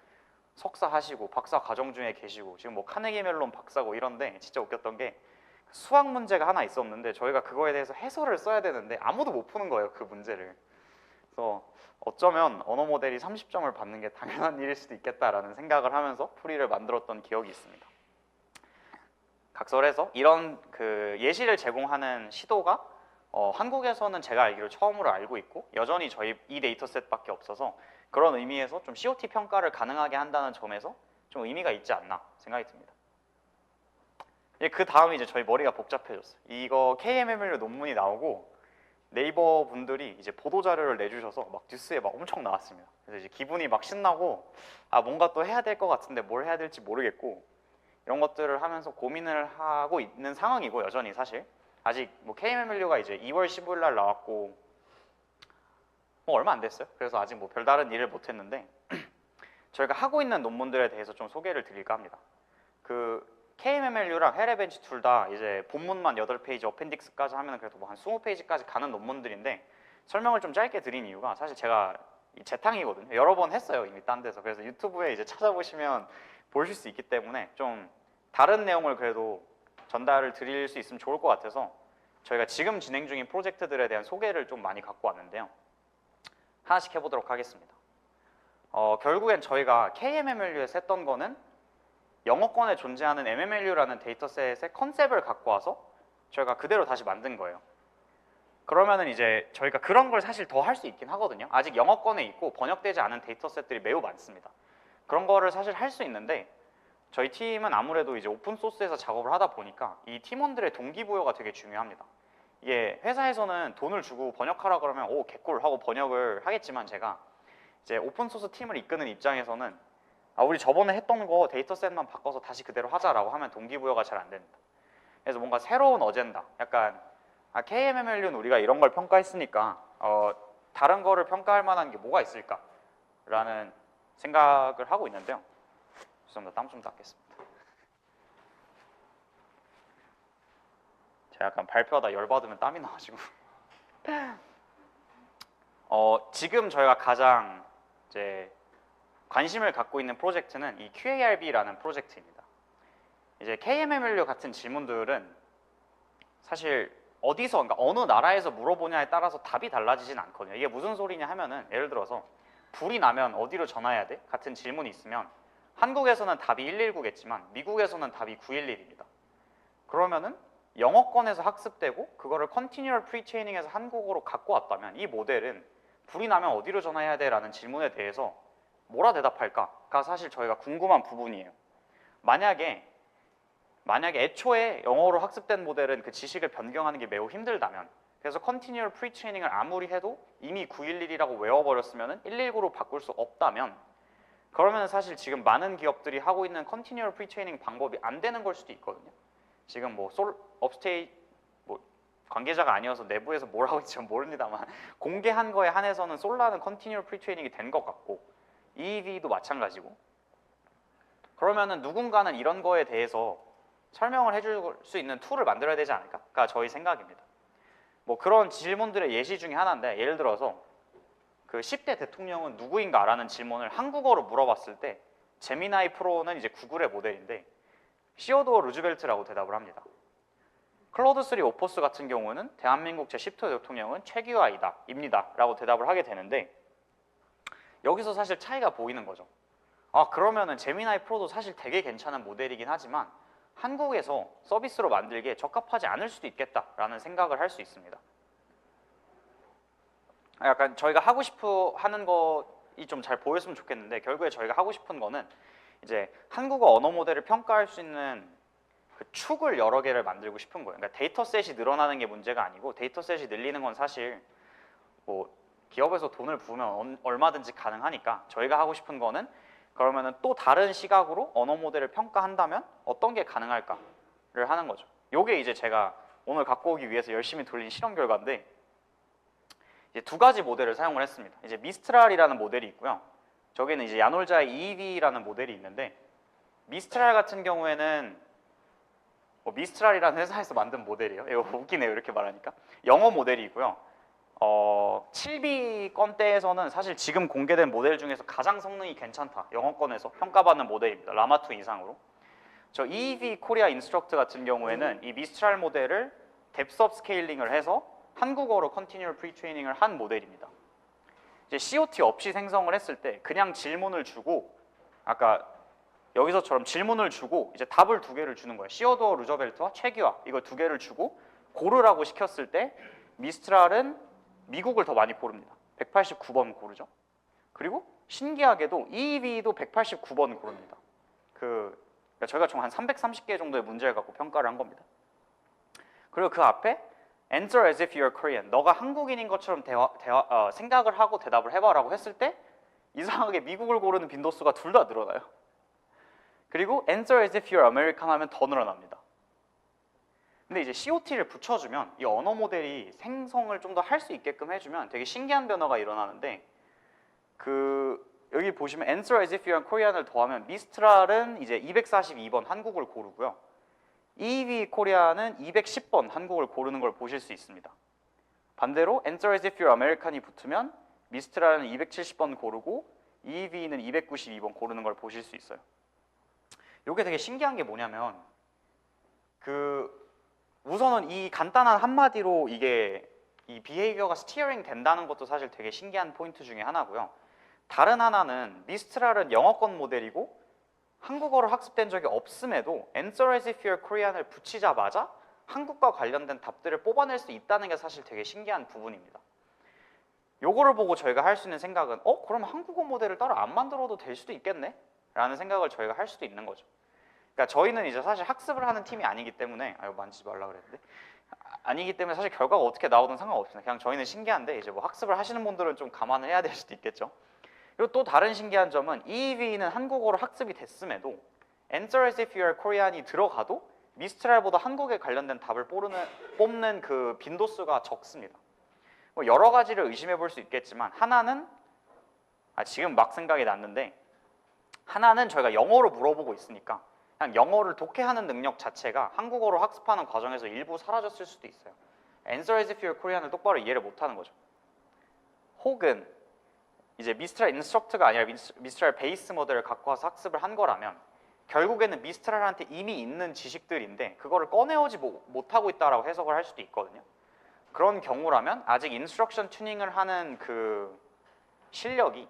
석사 하시고 박사 과정 중에 계시고 지금 뭐 카네기 멜론 박사고 이런데 진짜 웃겼던 게 수학 문제가 하나 있었는데 저희가 그거에 대해서 해설을 써야 되는데 아무도 못 푸는 거예요, 그 문제를. 그래서 어쩌면 언어 모델이 30점을 받는 게 당연한 일일 수도 있겠다라는 생각을 하면서 풀이를 만들었던 기억이 있습니다. 각설해서 이런 그 예시를 제공하는 시도가 한국에서는 제가 알기로 처음으로 알고 있고 여전히 저희 이 데이터셋밖에 없어서 그런 의미에서 좀 COT 평가를 가능하게 한다는 점에서 좀 의미가 있지 않나 생각이 듭니다. 그 다음에 이제 저희 머리가 복잡해졌어요. 이거 KMML 논문이 나오고 네이버 분들이 이제 보도 자료를 내주셔서 막 뉴스에 막 엄청 나왔습니다. 그래서 이제 기분이 막 신나고 뭔가 또 해야 될 것 같은데 뭘 해야 될지 모르겠고 이런 것들을 하면서 고민을 하고 있는 상황이고 여전히 사실 아직 뭐 KMMLU가 이제 2월 15일 날 나왔고 뭐 얼마 안 됐어요. 그래서 아직 뭐 별다른 일을 못 했는데 저희가 하고 있는 논문들에 대해서 좀 소개를 드릴까 합니다. 그 KMMLU랑 헬레벤치 둘 다 이제 본문만 8페이지 어펜딕스까지 하면 그래도 뭐 한 20페이지까지 가는 논문들인데 설명을 좀 짧게 드린 이유가 사실 제가 이 재탕이거든요. 여러 번 했어요 이미 딴 데서. 그래서 유튜브에 이제 찾아보시면 보실 수 있기 때문에 좀 다른 내용을 그래도 전달을 드릴 수 있으면 좋을 것 같아서 저희가 지금 진행 중인 프로젝트들에 대한 소개를 좀 많이 갖고 왔는데요. 하나씩 해보도록 하겠습니다. 결국엔 저희가 KMMLU에서 했던 거는 영어권에 존재하는 MMLU라는 데이터셋의 컨셉을 갖고 와서 저희가 그대로 다시 만든 거예요. 그러면은 이제 저희가 그런 걸 사실 더 할 수 있긴 하거든요. 아직 영어권에 있고 번역되지 않은 데이터셋들이 매우 많습니다. 그런 거를 사실 할 수 있는데 저희 팀은 아무래도 이제 오픈 소스에서 작업을 하다 보니까 이 팀원들의 동기부여가 되게 중요합니다. 이게 회사에서는 돈을 주고 번역하라 그러면 오 개꿀 하고 번역을 하겠지만 제가 이제 오픈 소스 팀을 이끄는 입장에서는 우리 저번에 했던 거 데이터셋만 바꿔서 다시 그대로 하자라고 하면 동기부여가 잘 안 됩니다. 그래서 뭔가 새로운 어젠다, 약간 KMMLU는 우리가 이런 걸 평가했으니까 다른 거를 평가할 만한 게 뭐가 있을까라는 생각을 하고 있는데요. 죄송합니다. 땀 좀 닦겠습니다. 제가 약간 발표하다 열받으면 땀이 나가지고 지금 저희가 가장 이제 관심을 갖고 있는 프로젝트는 이 QARB라는 프로젝트입니다. 이제 KMMLU 같은 질문들은 사실 어디서, 그러니까 어느 나라에서 물어보냐에 따라서 답이 달라지진 않거든요. 이게 무슨 소리냐 하면은 예를 들어서 불이 나면 어디로 전화해야 돼? 같은 질문이 있으면 한국에서는 답이 119겠지만 미국에서는 답이 911입니다. 그러면은 영어권에서 학습되고 그거를 컨티뉴얼 프리트레이닝에서 한국어로 갖고 왔다면 이 모델은 불이 나면 어디로 전화해야 돼? 라는 질문에 대해서 뭐라 대답할까가 사실 저희가 궁금한 부분이에요. 만약에 애초에 영어로 학습된 모델은 그 지식을 변경하는 게 매우 힘들다면, 그래서 컨티뉴얼 프리트레이닝을 아무리 해도 이미 911이라고 외워버렸으면 119로 바꿀 수 없다면, 그러면 사실 지금 많은 기업들이 하고 있는 컨티뉴얼 프리트레이닝 방법이 안 되는 걸 수도 있거든요. 지금 뭐 업스테이 관계자가 아니어서 내부에서 뭘 하고 있는지 모릅니다만 공개한 거에 한해서는 솔라는 컨티뉴얼 프리트레이닝이 된 것 같고 EEV도 마찬가지고, 그러면은 누군가는 이런 거에 대해서 설명을 해줄 수 있는 툴을 만들어야 되지 않을까가 저희 생각입니다. 뭐 그런 질문들의 예시 중에 하나인데, 예를 들어서 그 10대 대통령은 누구인가라는 질문을 한국어로 물어봤을 때 제미나이 프로는 이제 구글의 모델인데 시어도어 루즈벨트라고 대답을 합니다. 클로드 3 오포스 같은 경우는 대한민국 제10대 대통령은 최규하이다 입니다 라고 대답을 하게 되는데, 여기서 사실 차이가 보이는 거죠. 그러면은 제미나이 프로도 사실 되게 괜찮은 모델이긴 하지만 한국에서 서비스로 만들기에 적합하지 않을 수도 있겠다라는 생각을 할 수 있습니다. 약간 저희가 하고 싶어 하는 것이 좀 잘 보였으면 좋겠는데, 결국에 저희가 하고 싶은 거는 이제 한국어 언어 모델을 평가할 수 있는 그 축을 여러 개를 만들고 싶은 거예요. 그러니까 데이터셋이 늘어나는 게 문제가 아니고, 데이터셋이 늘리는 건 사실 뭐 기업에서 돈을 부으면 얼마든지 가능하니까, 저희가 하고 싶은 거는 그러면은 또 다른 시각으로 언어 모델을 평가한다면 어떤 게 가능할까를 하는 거죠. 요게 이제 제가 오늘 갖고 오기 위해서 열심히 돌린 실험 결과인데, 이제 두 가지 모델을 사용을 했습니다. 이제 미스트랄이라는 모델이 있고요. 저기는 이제 야놀자의 EEV라는 모델이 있는데, 미스트랄 같은 경우에는 미스트랄이라는 회사에서 만든 모델이에요. 이거 웃기네요, 이렇게 말하니까. 영어 모델이고요. 7B 건대에서는 사실 지금 공개된 모델 중에서 가장 성능이 괜찮다, 영어권에서 평가받는 모델입니다. 라마2 이상으로. 저 EEV 코리아 인스트럭트 같은 경우에는 이 미스트랄 모델을 뎁스업 스케일링을 해서 한국어로 컨티뉴얼 프리트레이닝을 한 모델입니다. 이제 COT 없이 생성을 했을 때 그냥 질문을 주고, 아까 여기서처럼 질문을 주고 이제 답을 두 개를 주는 거예요. 시어도어 루저벨트와 최기화 이거 두 개를 주고 고르라고 시켰을 때 미스트랄은 미국을 더 많이 고릅니다. 189번 고르죠. 그리고 신기하게도 EEV도 189번 고릅니다. 그러니까 저희가 총 한 330개 정도의 문제를 갖고 평가를 한 겁니다. 그리고 그 앞에 Answer as if you're Korean. 너가 한국인인 것처럼 생각을 하고 대답을 해봐라고 했을 때 이상하게 미국을 고르는 빈도수가 둘 다 늘어나요. 그리고 Answer as if you're American 하면 더 늘어납니다. 근데 이제 COT를 붙여주면 이 언어 모델이 생성을 좀 더 할 수 있게끔 해주면 되게 신기한 변화가 일어나는데, 여기 보시면 Answer as if you're Korean을 더하면 미스트랄은 이제 242번 한국을 고르고요. EV 코리아는 210번 한국을 고르는 걸 보실 수 있습니다. 반대로 Answer as if you're American이 붙으면 미스트라는 270번 고르고 EV는 292번 고르는 걸 보실 수 있어요. 이게 되게 신기한 게 뭐냐면 우선은 이 간단한 한마디로 이게 이 비헤이비어가 스티어링 된다는 것도 사실 되게 신기한 포인트 중에 하나고요. 다른 하나는 미스트랄은 영어권 모델이고 한국어로 학습된 적이 없음에도 Answer as if you're Korean을 붙이자마자 한국과 관련된 답들을 뽑아낼 수 있다는 게 사실 되게 신기한 부분입니다. 요거를 보고 저희가 할 수 있는 생각은 그럼 한국어 모델을 따로 안 만들어도 될 수도 있겠네? 라는 생각을 저희가 할 수도 있는 거죠. 그러니까 저희는 이제 사실 학습을 하는 팀이 아니기 때문에 이거 만지지 말라 그랬는데 아니기 때문에 사실 결과가 어떻게 나오든 상관없습니다. 그냥 저희는 신기한데 이제 뭐 학습을 하시는 분들은 좀 감안을 해야 될 수도 있겠죠. 그리고 또 다른 신기한 점은 EEV는 한국어로 학습이 됐음에도 Answer as if you are Korean이 들어가도 미스트랄보다 한국에 관련된 답을 뽑는 그 빈도수가 적습니다. 뭐 여러 가지를 의심해 볼 수 있겠지만 하나는 지금 막 생각이 났는데 하나는 저희가 영어로 물어보고 있으니까 그냥 영어를 독해하는 능력 자체가 한국어로 학습하는 과정에서 일부 사라졌을 수도 있어요. Answer as if you're Korean을 똑바로 이해를 못하는 거죠. 혹은 이제 미스트랄 인스트럭트가 아니라 미스트랄 베이스 모델을 갖고 와서 학습을 한 거라면 결국에는 미스트랄한테 이미 있는 지식들인데 그거를 꺼내오지 못하고 있다라고 해석을 할 수도 있거든요. 그런 경우라면 아직 인스트럭션 튜닝을 하는 그 실력이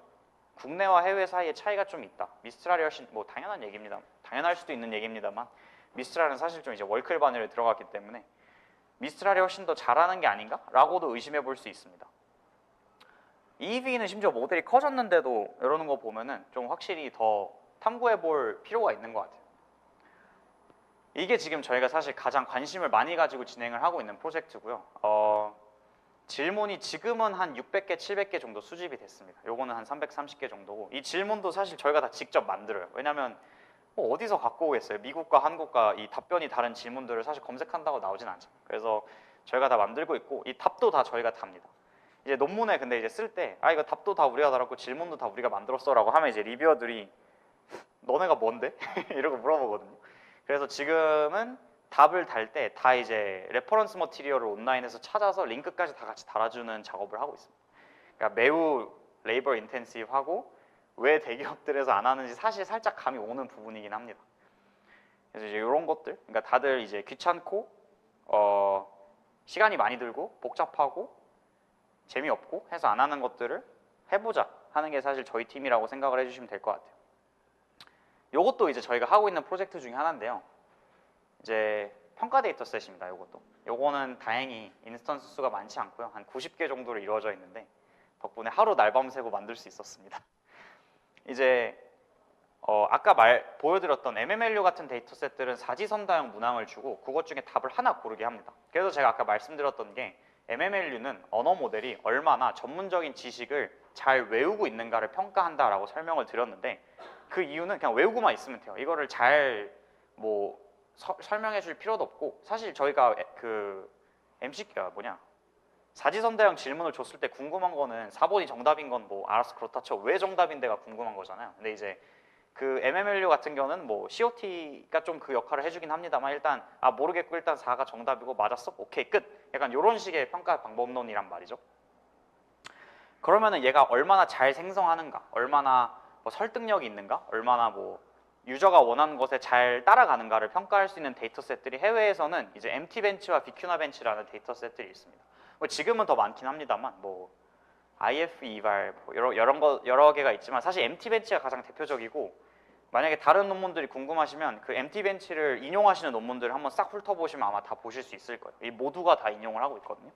국내와 해외 사이에 차이가 좀 있다. 미스트랄이 훨씬 뭐 당연한 얘기입니다. 당연할 수도 있는 얘기입니다만 미스트랄은 사실 좀 이제 월클 반열에 들어갔기 때문에 미스트랄이 훨씬 더 잘하는 게 아닌가라고도 의심해 볼 수 있습니다. EV는 심지어 모델이 커졌는데도 이러는 거 보면은 좀 확실히 더 탐구해 볼 필요가 있는 것 같아요. 이게 지금 저희가 사실 가장 관심을 많이 가지고 진행을 하고 있는 프로젝트고요. 질문이 지금은 한 600개, 700개 정도 수집이 됐습니다. 요거는 한 330개 정도고 이 질문도 사실 저희가 다 직접 만들어요. 왜냐하면 뭐 어디서 갖고 오겠어요. 미국과 한국과 이 답변이 다른 질문들을 사실 검색한다고 나오진 않잖아요. 그래서 저희가 다 만들고 있고 이 답도 다 저희가 답니다. 이제 논문에 근데 이제 쓸 때 이거 답도 다 우리가 달았고 질문도 다 우리가 만들었어라고 하면 이제 리뷰어들이 너네가 뭔데? 이러고 물어보거든요. 그래서 지금은 답을 달 때 다 이제 레퍼런스 머티리얼을 온라인에서 찾아서 링크까지 다 같이 달아주는 작업을 하고 있습니다. 그러니까 매우 레이버 인텐시브하고 왜 대기업들에서 안 하는지 사실 살짝 감이 오는 부분이긴 합니다. 그래서 이제 이런 것들, 그러니까 다들 이제 귀찮고 시간이 많이 들고 복잡하고 재미없고 해서 안 하는 것들을 해보자 하는 게 사실 저희 팀이라고 생각을 해주시면 될 것 같아요. 요것도 이제 저희가 하고 있는 프로젝트 중에 하나인데요. 이제 평가 데이터 셋입니다. 요거는 다행히 인스턴스 수가 많지 않고요. 한 90개 정도로 이루어져 있는데 덕분에 하루 날밤 새고 만들 수 있었습니다. 이제 아까 보여드렸던 MMLU 같은 데이터 셋들은 사지선다형 문항을 주고 그것 중에 답을 하나 고르게 합니다. 그래서 제가 아까 말씀드렸던 게 MMLU는 언어 모델이 얼마나 전문적인 지식을 잘 외우고 있는가를 평가한다라고 설명을 드렸는데 그 이유는 그냥 외우고만 있으면 돼요. 이거를 잘 설명해 줄 필요도 없고 사실 저희가 그 MC가 사지선다형 질문을 줬을 때 궁금한 거는 4번이 정답인 건 뭐 알아서 그렇다 쳐 왜 정답인데가 궁금한 거잖아요. 근데 이제 그 MMLU 같은 경우는 뭐 COT가 좀 그 역할을 해주긴 합니다만 일단 모르겠고 일단 4가 정답이고 맞았어? 오케이 끝. 약간 이런 식의 평가 방법론이란 말이죠. 그러면은 얘가 얼마나 잘 생성하는가, 얼마나 뭐 설득력이 있는가, 얼마나 뭐 유저가 원하는 것에 잘 따라가는가를 평가할 수 있는 데이터셋들이 해외에서는 이제 MT벤치와 비큐나벤치라는 데이터셋들이 있습니다. 뭐 지금은 더 많긴 합니다만 뭐 IF 이발 뭐 여러 개가 있지만 사실 MT벤치가 가장 대표적이고 만약에 다른 논문들이 궁금하시면 그 MT벤치를 인용하시는 논문들을 한번 싹 훑어보시면 아마 다 보실 수 있을 거예요. 이 모두가 다 인용을 하고 있거든요.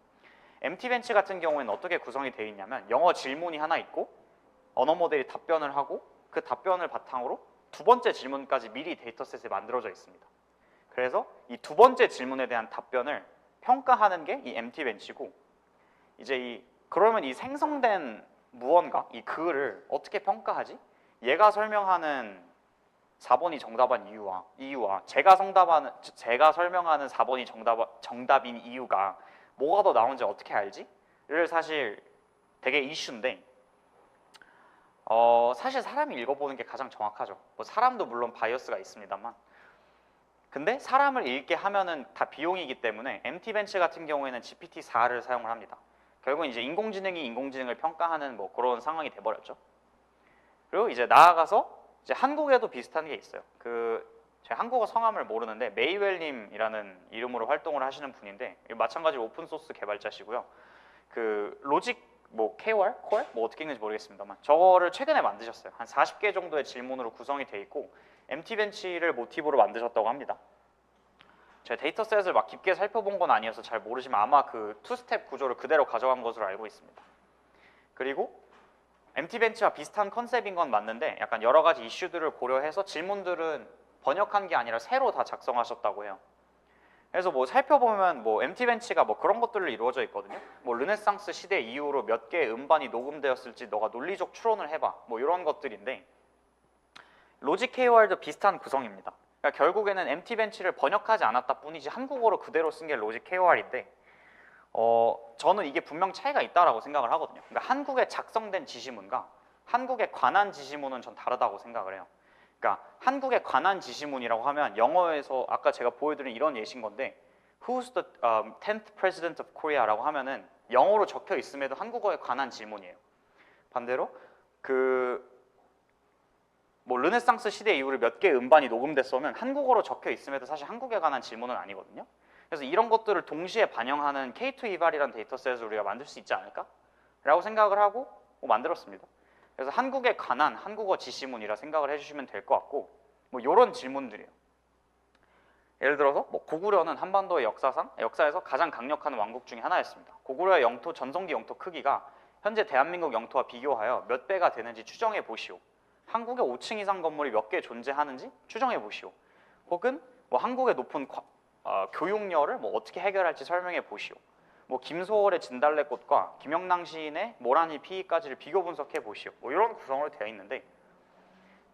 MT벤치 같은 경우에는 어떻게 구성이 되어 있냐면 영어 질문이 하나 있고 언어 모델이 답변을 하고 그 답변을 바탕으로 두 번째 질문까지 미리 데이터셋에 만들어져 있습니다. 그래서 이 두 번째 질문에 대한 답변을 평가하는 게 이 MT벤치고 이제 그러면 이 생성된 무언가, 이 글을 어떻게 평가하지? 얘가 설명하는 4번이 정답한 이유와 제가 설명하는 4번이 정답인 이유가 뭐가 더 나온지 어떻게 알지? 를 사실 되게 이슈인데 사실 사람이 읽어보는 게 가장 정확하죠. 뭐 사람도 물론 바이어스가 있습니다만 근데 사람을 읽게 하면은 다 비용이기 때문에 MT벤치 같은 경우에는 GPT-4를 사용을 합니다. 결국은 이제 인공지능이 인공지능을 평가하는 뭐 그런 상황이 돼버렸죠. 그리고 이제 나아가서 이제 한국에도 비슷한 게 있어요. 제가 한국어 성함을 모르는데 메이웰님이라는 이름으로 활동을 하시는 분인데 마찬가지로 오픈 소스 개발자시고요. 그 로직 뭐 KOR, 콜 뭐 어떻게 읽는지 모르겠습니다만 저거를 최근에 만드셨어요. 한 40개 정도의 질문으로 구성이 돼 있고 MT벤치를 모티브로 만드셨다고 합니다. 제가 데이터셋을 막 깊게 살펴본 건 아니어서 잘 모르지만 아마 그 투스텝 구조를 그대로 가져간 것으로 알고 있습니다. 그리고 MT벤치와 비슷한 컨셉인 건 맞는데 약간 여러 가지 이슈들을 고려해서 질문들은 번역한 게 아니라 새로 다 작성하셨다고 해요. 그래서 뭐 살펴보면 뭐 MT벤치가 뭐 그런 것들로 이루어져 있거든요. 뭐 르네상스 시대 이후로 몇 개의 음반이 녹음되었을지 너가 논리적 추론을 해봐. 뭐 이런 것들인데 로직 KOR도 비슷한 구성입니다. 그러니까 결국에는 MT벤치를 번역하지 않았다 뿐이지 한국어로 그대로 쓴 게 로직 KOR인데 저는 이게 분명 차이가 있다라고 생각을 하거든요. 그러니까 한국에 작성된 지시문과 한국에 관한 지시문은 전 다르다고 생각을 해요. 그러니까 한국에 관한 지시문이라고 하면 영어에서 아까 제가 보여드린 이런 예시인 건데 Who's the 10th president of Korea라고 하면은 영어로 적혀 있음에도 한국어에 관한 질문이에요. 반대로 뭐 르네상스 시대 이후로 몇 개의 음반이 녹음됐으면 한국어로 적혀 있음에도 사실 한국에 관한 질문은 아니거든요. 그래서 이런 것들을 동시에 반영하는 K2 이발이라는 데이터셋을 우리가 만들 수 있지 않을까? 라고 생각을 하고 만들었습니다. 그래서 한국에 관한 한국어 지시문이라 생각을 해주시면 될 것 같고 뭐 이런 질문들이에요. 예를 들어서 뭐 고구려는 한반도의 역사에서 가장 강력한 왕국 중에 하나였습니다. 고구려의 영토 전성기 영토 크기가 현재 대한민국 영토와 비교하여 몇 배가 되는지 추정해 보시오. 한국에 5층 이상 건물이 몇 개 존재하는지 추정해 보시오. 혹은 뭐 한국의 높은 교육열을 뭐 어떻게 해결할지 설명해 보시오. 뭐 김소월의 진달래꽃과 김영랑 시인의 모란이 피의까지를 비교 분석해 보시오. 뭐 이런 구성으로 되어 있는데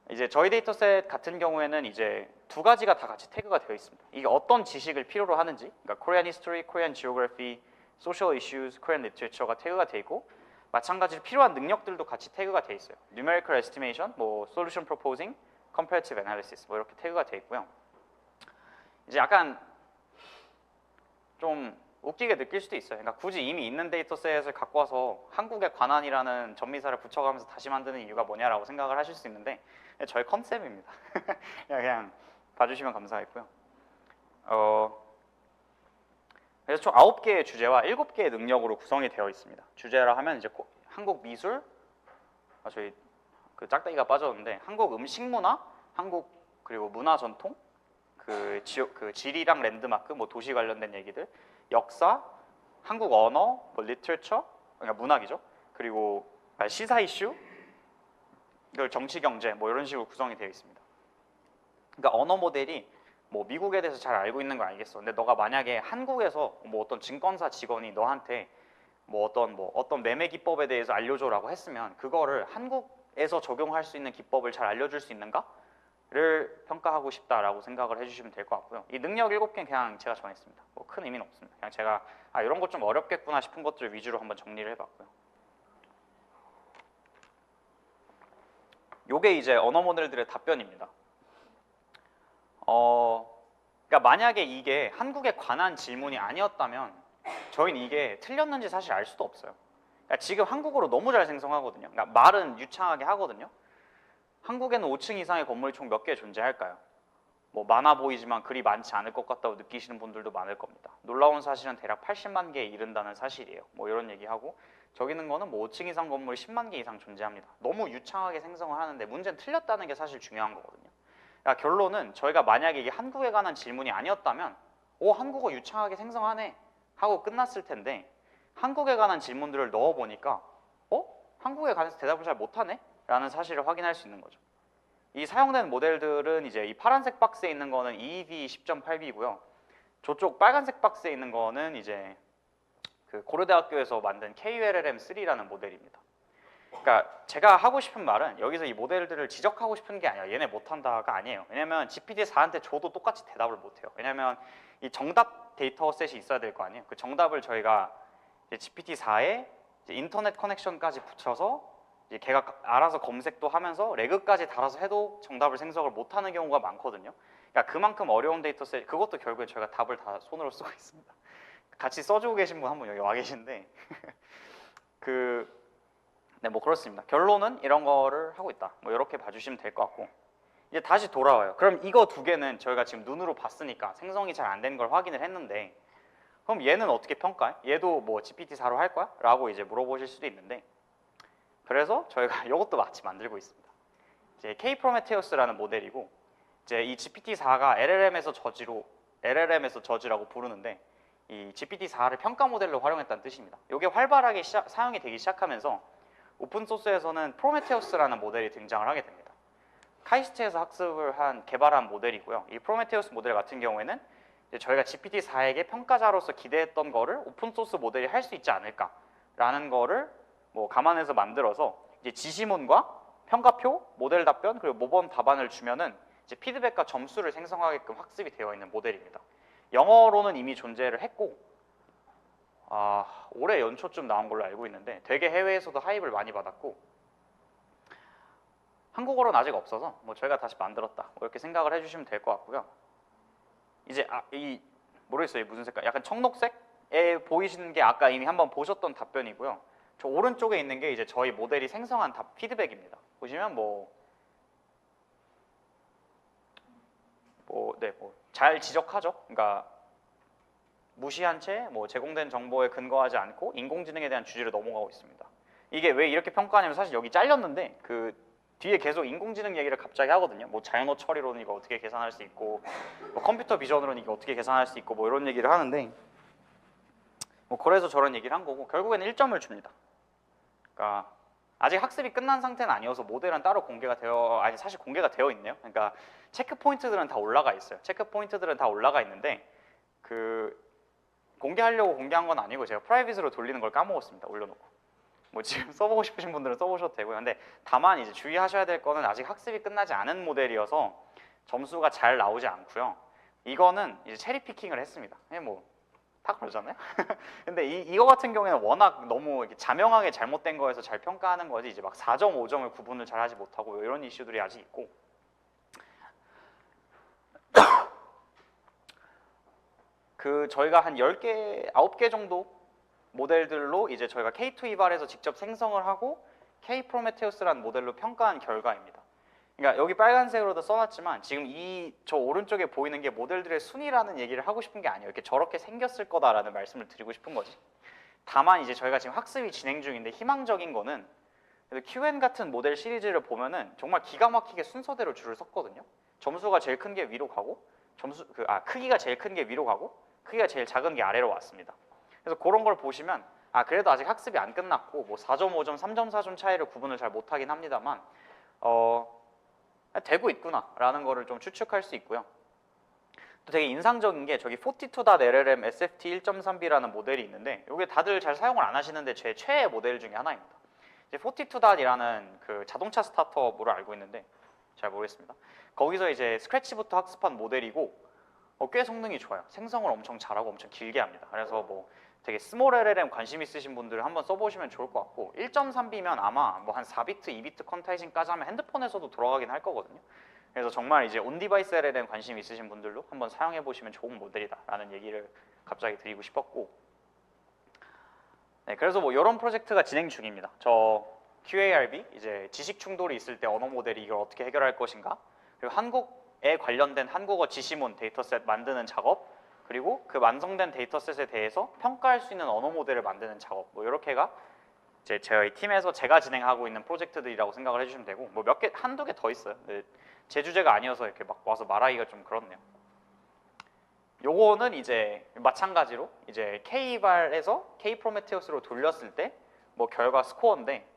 이제 저희 데이터셋 같은 경우에는 이제 두 가지가 다 같이 태그가 되어 있습니다. 이게 어떤 지식을 필요로 하는지, 그러니까 Korean History, Korean Geography, Social Issues, Korean Literature가 태그가 되어 있고 마찬가지로 필요한 능력들도 같이 태그가 되어 있어요. Numerical Estimation, 뭐 Solution Proposing, Comparative Analysis 뭐 이렇게 태그가 되어 있고요. 이제 약간 좀 웃기게 느낄 수도 있어요. 그러니까 굳이 이미 있는 데이터셋을 갖고 와서 한국에 관한이라는 전미사를 붙여가면서 다시 만드는 이유가 뭐냐라고 생각을 하실 수 있는데 저의 컨셉입니다. 그냥 봐주시면 감사하겠고요. 그래서 총 9개의 주제와 7개의 능력으로 구성이 되어 있습니다. 주제라 하면 이제 한국 미술, 저희 그 짝대기가 빠졌는데 한국 음식 문화, 한국 그리고 문화 전통, 그 지리랑 랜드마크, 뭐 도시 관련된 얘기들, 역사, 한국 언어, 뭐 리터처, 그러니까 문학이죠. 그리고 시사 이슈, 이걸 정치 경제 뭐 이런 식으로 구성이 되어 있습니다. 그러니까 언어 모델이 뭐 미국에 대해서 잘 알고 있는 거 알겠어. 근데 너가 만약에 한국에서 뭐 어떤 증권사 직원이 너한테 뭐 어떤 매매 기법에 대해서 알려줘라고 했으면 그거를 한국에서 적용할 수 있는 기법을 잘 알려줄 수 있는가를 평가하고 싶다라고 생각을 해주시면 될 것 같고요. 이 능력 7개는 그냥 제가 정했습니다. 뭐 큰 의미는 없습니다. 그냥 제가 이런 것 좀 어렵겠구나 싶은 것들 위주로 한번 정리를 해봤고요. 요게 이제 언어 모델들의 답변입니다. 그러니까 만약에 이게 한국에 관한 질문이 아니었다면 저희는 이게 틀렸는지 사실 알 수도 없어요. 그러니까 지금 한국어로 너무 잘 생성하거든요. 그러니까 말은 유창하게 하거든요. 한국에는 5층 이상의 건물이 총 몇 개 존재할까요? 뭐 많아 보이지만 그리 많지 않을 것 같다고 느끼시는 분들도 많을 겁니다. 놀라운 사실은 대략 80만 개에 이른다는 사실이에요. 뭐 이런 얘기하고 저기 있는 거는 뭐 5층 이상 건물이 10만 개 이상 존재합니다. 너무 유창하게 생성을 하는데 문제는 틀렸다는 게 사실 중요한 거거든요. 그러니까 결론은 저희가 만약에 이게 한국에 관한 질문이 아니었다면 한국어 유창하게 생성하네 하고 끝났을 텐데 한국에 관한 질문들을 넣어보니까 한국에 관해서 대답을 잘 못하네? 라는 사실을 확인할 수 있는 거죠. 이 사용되는 모델들은 이제 이 파란색 박스에 있는 거는 EEV 10.8B고요. 저쪽 빨간색 박스에 있는 거는 이제 그 고려대학교에서 만든 KULLM3라는 모델입니다. 그러니까 제가 하고 싶은 말은 여기서 이 모델들을 지적하고 싶은 게 아니라 얘네 못한다가 아니에요. 왜냐면 GPT-4한테 줘도 똑같이 대답을 못해요. 왜냐면 이 정답 데이터셋이 있어야 될 거 아니에요. 그 정답을 저희가 GPT-4에 인터넷 커넥션까지 붙여서 이제 걔가 알아서 검색도 하면서 레그까지 달아서 해도 정답을 생성을 못하는 경우가 많거든요. 그러니까 그만큼 어려운 데이터셋, 그것도 결국에 저희가 답을 다 손으로 쓰고 있습니다. 같이 써주고 계신 분 한 분 여기 와 계신데 네, 뭐 그렇습니다. 결론은 이런 거를 하고 있다. 뭐 이렇게 봐주시면 될 것 같고, 이제 다시 돌아와요. 그럼 이거 두 개는 저희가 지금 눈으로 봤으니까 생성이 잘 안 된 걸 확인을 했는데, 그럼 얘는 어떻게 평가해? 얘도 뭐 GPT-4로 할 거야? 라고 이제 물어보실 수도 있는데, 그래서 저희가 이것도 마치 만들고 있습니다. 이제 K-프로메테우스라는 모델이고, 이제 이 GPT-4가 LLM에서 저지라고 부르는데, 이 GPT-4를 평가 모델로 활용했다는 뜻입니다. 이게 활발하게 사용이 되기 시작하면서 오픈 소스에서는 프로메테우스라는 모델이 등장을 하게 됩니다. 카이스트에서 개발한 모델이고요. 이 프로메테우스 모델 같은 경우에는 이제 저희가 GPT-4에게 평가자로서 기대했던 거를 오픈 소스 모델이 할 수 있지 않을까라는 거를 뭐 감안해서 만들어서 이제 지시문과 평가표, 모델 답변, 그리고 모범 답안을 주면은 이제 피드백과 점수를 생성하게끔 학습이 되어 있는 모델입니다. 영어로는 이미 존재를 했고, 올해 연초쯤 나온 걸로 알고 있는데 되게 해외에서도 하입을 많이 받았고, 한국어로는 아직 없어서 뭐 저희가 다시 만들었다 뭐 이렇게 생각을 해주시면 될 것 같고요. 이제 모르겠어요, 무슨 색깔, 약간 청록색에 보이시는 게 아까 이미 한번 보셨던 답변이고요. 저 오른쪽에 있는 게 이제 저희 모델이 생성한 답 피드백입니다. 보시면 잘 지적하죠. 그러니까 무시한 채 제공된 정보에 근거하지 않고 인공지능에 대한 주제로 넘어가고 있습니다. 이게 왜 이렇게 평가하냐면, 사실 여기 잘렸는데 그 뒤에 계속 인공지능 얘기를 갑자기 하거든요. 뭐 자연어 처리로는 이거 어떻게 계산할 수 있고, 뭐 컴퓨터 비전으로는 이거 어떻게 계산할 수 있고, 뭐 이런 얘기를 하는데, 뭐 그래서 저런 얘기를 한 거고, 결국에는 1점을 줍니다. 그러니까 아직 학습이 끝난 상태는 아니어서 모델은 따로 사실 공개가 되어 있네요. 그러니까 체크 포인트들은 다 올라가 있어요. 체크 포인트들은 다 올라가 있는데 공개하려고 공개한 건 아니고 제가 프라이빗으로 돌리는 걸 까먹었습니다. 올려놓고. 뭐 지금 써보고 싶으신 분들은 써보셔도 되고요. 근데 다만 이제 주의하셔야 될 거는 아직 학습이 끝나지 않은 모델이어서 점수가 잘 나오지 않고요. 이거는 이제 체리 피킹을 했습니다. 다 그러잖아요. 근데 이거 같은 경우에는 워낙 너무 이렇게 자명하게 잘못된 거에서 잘 평가하는 거지, 이제 막 4.5점을 구분을 잘 하지 못하고 이런 이슈들이 아직 있고, 저희가 한 10개, 9개 정도 모델들로 이제 저희가 K2 이발해서 직접 생성을 하고 K-프로메테우스라는 모델로 평가한 결과입니다. 그러니까 여기 빨간색으로도 써놨지만 지금 저 오른쪽에 보이는 게 모델들의 순위라는 얘기를 하고 싶은 게 아니에요. 이렇게 저렇게 생겼을 거다라는 말씀을 드리고 싶은 거지. 다만 이제 저희가 지금 학습이 진행 중인데 희망적인 거는, QN 같은 모델 시리즈를 보면은 정말 기가 막히게 순서대로 줄을 섰거든요. 점수가 제일 큰 게 위로 가고, 크기가 제일 큰 게 위로 가고, 크기가 제일 작은 게 아래로 왔습니다. 그래서 그런 걸 보시면 그래도 아직 학습이 안 끝났고, 뭐 4.5점, 3.4점 차이를 구분을 잘 못하긴 합니다만 되고 있구나라는 거를 좀 추측할 수 있고요. 또 되게 인상적인 게 저기 42.LLM SFT 1.3B라는 모델이 있는데, 이게 다들 잘 사용을 안 하시는데 제 최애 모델 중에 하나입니다. 이제 42.이라는 그 자동차 스타트업으로 알고 있는데 잘 모르겠습니다. 거기서 이제 스크래치부터 학습한 모델이고 꽤 성능이 좋아요. 생성을 엄청 잘하고 엄청 길게 합니다. 그래서 뭐 되게 스몰 LLM 관심 있으신 분들은 한번 써보시면 좋을 것 같고, 1.3B면 아마 뭐 한 4비트, 2비트 컨타이징까지 하면 핸드폰에서도 돌아가긴 할 거거든요. 그래서 정말 이제 온디바이스 LLM 관심 있으신 분들로 한번 사용해 보시면 좋은 모델이다라는 얘기를 갑자기 드리고 싶었고, 네, 그래서 뭐 이런 프로젝트가 진행 중입니다. 저 QARB, 이제 지식 충돌이 있을 때 언어 모델이 이걸 어떻게 해결할 것인가, 그리고 한국에 관련된 한국어 지시문 데이터셋 만드는 작업, 그리고 그 완성된 데이터셋에 대해서 평가할 수 있는 언어 모델을 만드는 작업, 뭐 이렇게가 이제 저희 팀에서 제가 진행하고 있는 프로젝트들이라고 생각을 해주시면 되고, 뭐 한두 개 더 있어요. 제 주제가 아니어서 이렇게 막 와서 말하기가 좀 그렇네요. 요거는 이제 마찬가지로 이제 K-발에서 K-프로메테우스로 돌렸을 때 뭐 결과 스코어인데,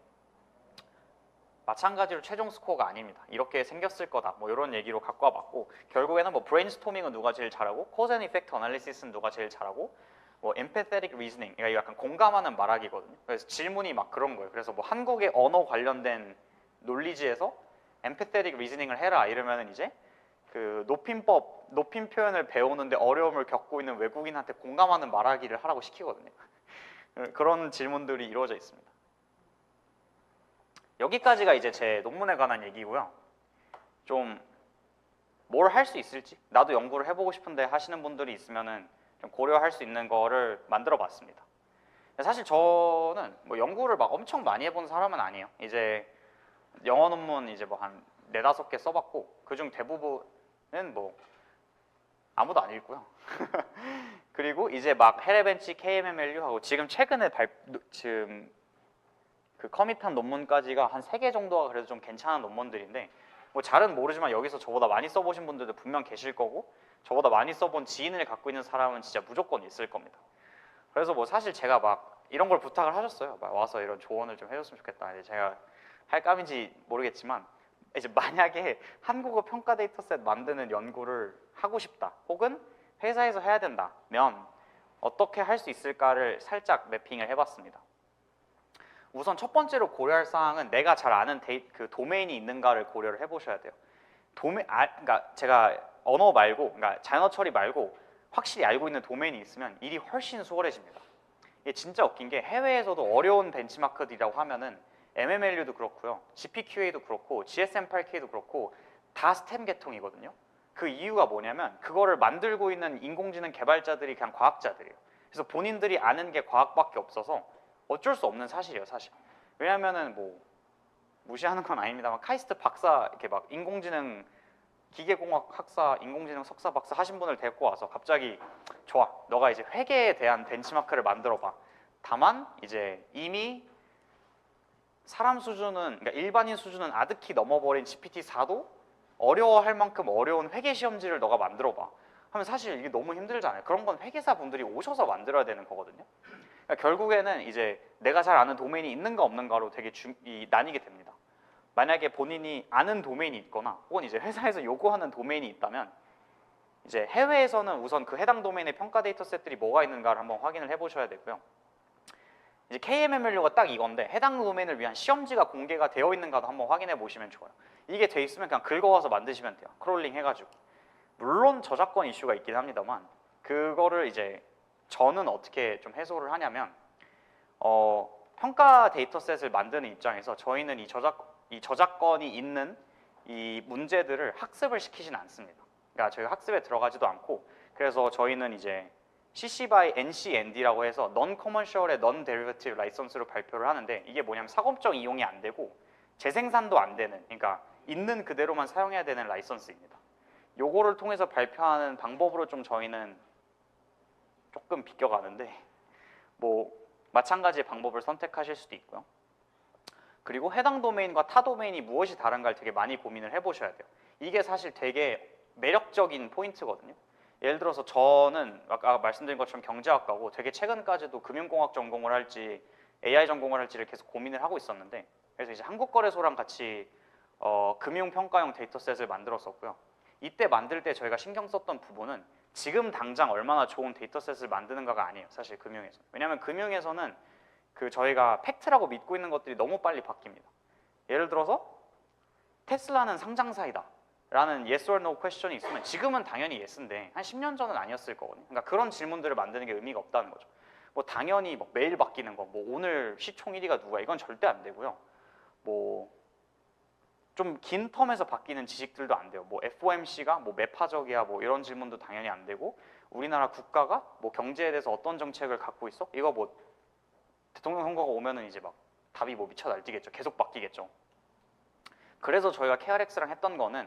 마찬가지로 최종 스코어가 아닙니다. 이렇게 생겼을 거다, 뭐 이런 얘기로 갖고 와봤고, 결국에는 뭐 브레인스토밍은 누가 제일 잘하고, 코즈 앤 이펙트 어널리시스는 누가 제일 잘하고, 뭐 empathetic reasoning, 그러니까 약간 공감하는 말하기거든요. 그래서 질문이 막 그런 거예요. 그래서 뭐 한국의 언어 관련된 논리지에서 empathetic reasoning을 해라 이러면은 이제 그 높임 표현을 배우는데 어려움을 겪고 있는 외국인한테 공감하는 말하기를 하라고 시키거든요. 그런 질문들이 이루어져 있습니다. 여기까지가 이제 제 논문에 관한 얘기고요. 좀 뭘 할 수 있을지 나도 연구를 해보고 싶은데 하시는 분들이 있으면은 좀 고려할 수 있는 거를 만들어 봤습니다. 사실 저는 뭐 연구를 막 엄청 많이 해본 사람은 아니에요. 이제 영어 논문 이제 뭐 한 4~5개 써봤고 그중 대부분은 뭐 아무도 안 읽고요. 그리고 이제 막 헤레벤치, KMMLU 하고 지금 최근에 지금 그 커밋한 논문까지가 한 3개 정도가 그래도 좀 괜찮은 논문들인데 뭐 잘은 모르지만 여기서 저보다 많이 써보신 분들도 분명 계실 거고 저보다 많이 써본 지인을 갖고 있는 사람은 진짜 무조건 있을 겁니다. 그래서 뭐 사실 제가 막 이런 걸 부탁을 하셨어요. 막 와서 이런 조언을 좀 해줬으면 좋겠다. 이제 제가 할 감인지 모르겠지만 이제 만약에 한국어 평가 데이터셋 만드는 연구를 하고 싶다 혹은 회사에서 해야 된다면 어떻게 할 수 있을까를 살짝 매핑을 해봤습니다. 우선 첫 번째로 고려할 사항은 내가 잘 아는 그 도메인이 있는가를 고려를 해보셔야 돼요. 그러니까 제가 언어 말고, 그러니까 자연어 처리 말고 확실히 알고 있는 도메인이 있으면 일이 훨씬 수월해집니다. 이게 진짜 웃긴 게 해외에서도 어려운 벤치마크들이라고 하면은 MMLU도 그렇고요, GPQA도 그렇고, GSM8K도 그렇고 다 스템 계통이거든요. 그 이유가 뭐냐면 그거를 만들고 있는 인공지능 개발자들이 그냥 과학자들이에요. 그래서 본인들이 아는 게 과학밖에 없어서 어쩔 수 없는 사실이에요, 사실. 왜냐면은 뭐 무시하는 건 아닙니다만 카이스트 박사 이렇게 막 인공지능 기계공학 학사, 인공지능 석사 박사 하신 분을 데리고 와서 갑자기 좋아, 너가 이제 회계에 대한 벤치마크를 만들어 봐. 다만 이제 이미 사람 수준은, 그러니까 일반인 수준은 아득히 넘어버린 GPT-4도 어려워할 만큼 어려운 회계 시험지를 너가 만들어 봐 하면 사실 이게 너무 힘들잖아요. 그런 건 회계사 분들이 오셔서 만들어야 되는 거거든요. 그러니까 결국에는 이제 내가 잘 아는 도메인이 있는가 없는가로 되게 나뉘게 됩니다. 만약에 본인이 아는 도메인이 있거나 혹은 이제 회사에서 요구하는 도메인이 있다면 이제 해외에서는 우선 그 해당 도메인의 평가 데이터셋들이 뭐가 있는가를 한번 확인을 해보셔야 되고요. 이제 KMMLU가 딱 이건데 해당 도메인을 위한 시험지가 공개가 되어 있는가도 한번 확인해 보시면 좋아요. 이게 돼 있으면 그냥 긁어와서 만드시면 돼요. 크롤링 해가지고. 물론 저작권 이슈가 있긴 합니다만 그거를 이제 저는 어떻게 좀 해소를 하냐면 평가 데이터셋을 만드는 입장에서 저희는 이 저작권이 있는 이 문제들을 학습을 시키진 않습니다. 그러니까 저희 학습에 들어가지도 않고 그래서 저희는 이제 CC by NCND라고 해서 Non-Commercial의 Non-Derivative 라이선스로 발표를 하는데 이게 뭐냐면 사업적 이용이 안 되고 재생산도 안 되는, 그러니까 있는 그대로만 사용해야 되는 라이선스입니다. 요거를 통해서 발표하는 방법으로 좀 저희는 조금 비껴가는데 뭐 마찬가지의 방법을 선택하실 수도 있고요. 그리고 해당 도메인과 타 도메인이 무엇이 다른가를 되게 많이 고민을 해보셔야 돼요. 이게 사실 되게 매력적인 포인트거든요. 예를 들어서 저는 아까 말씀드린 것처럼 경제학과고 되게 최근까지도 금융공학 전공을 할지 AI 전공을 할지를 계속 고민을 하고 있었는데 그래서 이제 한국거래소랑 같이 금융평가용 데이터셋을 만들었었고요. 이때 만들 때 저희가 신경 썼던 부분은 지금 당장 얼마나 좋은 데이터셋을 만드는가가 아니에요. 사실 금융에서. 왜냐하면 금융에서는 그 저희가 팩트라고 믿고 있는 것들이 너무 빨리 바뀝니다. 예를 들어서 테슬라는 상장사이다 라는 yes or no 퀘스천이 있으면 지금은 당연히 yes인데 한 10년 전은 아니었을 거거든요. 그러니까 그런 질문들을 만드는 게 의미가 없다는 거죠. 뭐 당연히 뭐 매일 바뀌는 거, 뭐 오늘 시총 1위가 누가, 이건 절대 안 되고요. 뭐 좀 긴 텀에서 바뀌는 지식들도 안 돼요. 뭐 FOMC가 뭐 매파적이야 뭐 이런 질문도 당연히 안 되고 우리나라 국가가 뭐 경제에 대해서 어떤 정책을 갖고 있어? 이거 뭐 대통령 선거가 오면은 이제 막 답이 뭐 미쳐 날뛰겠죠. 계속 바뀌겠죠. 그래서 저희가 KRX랑 했던 거는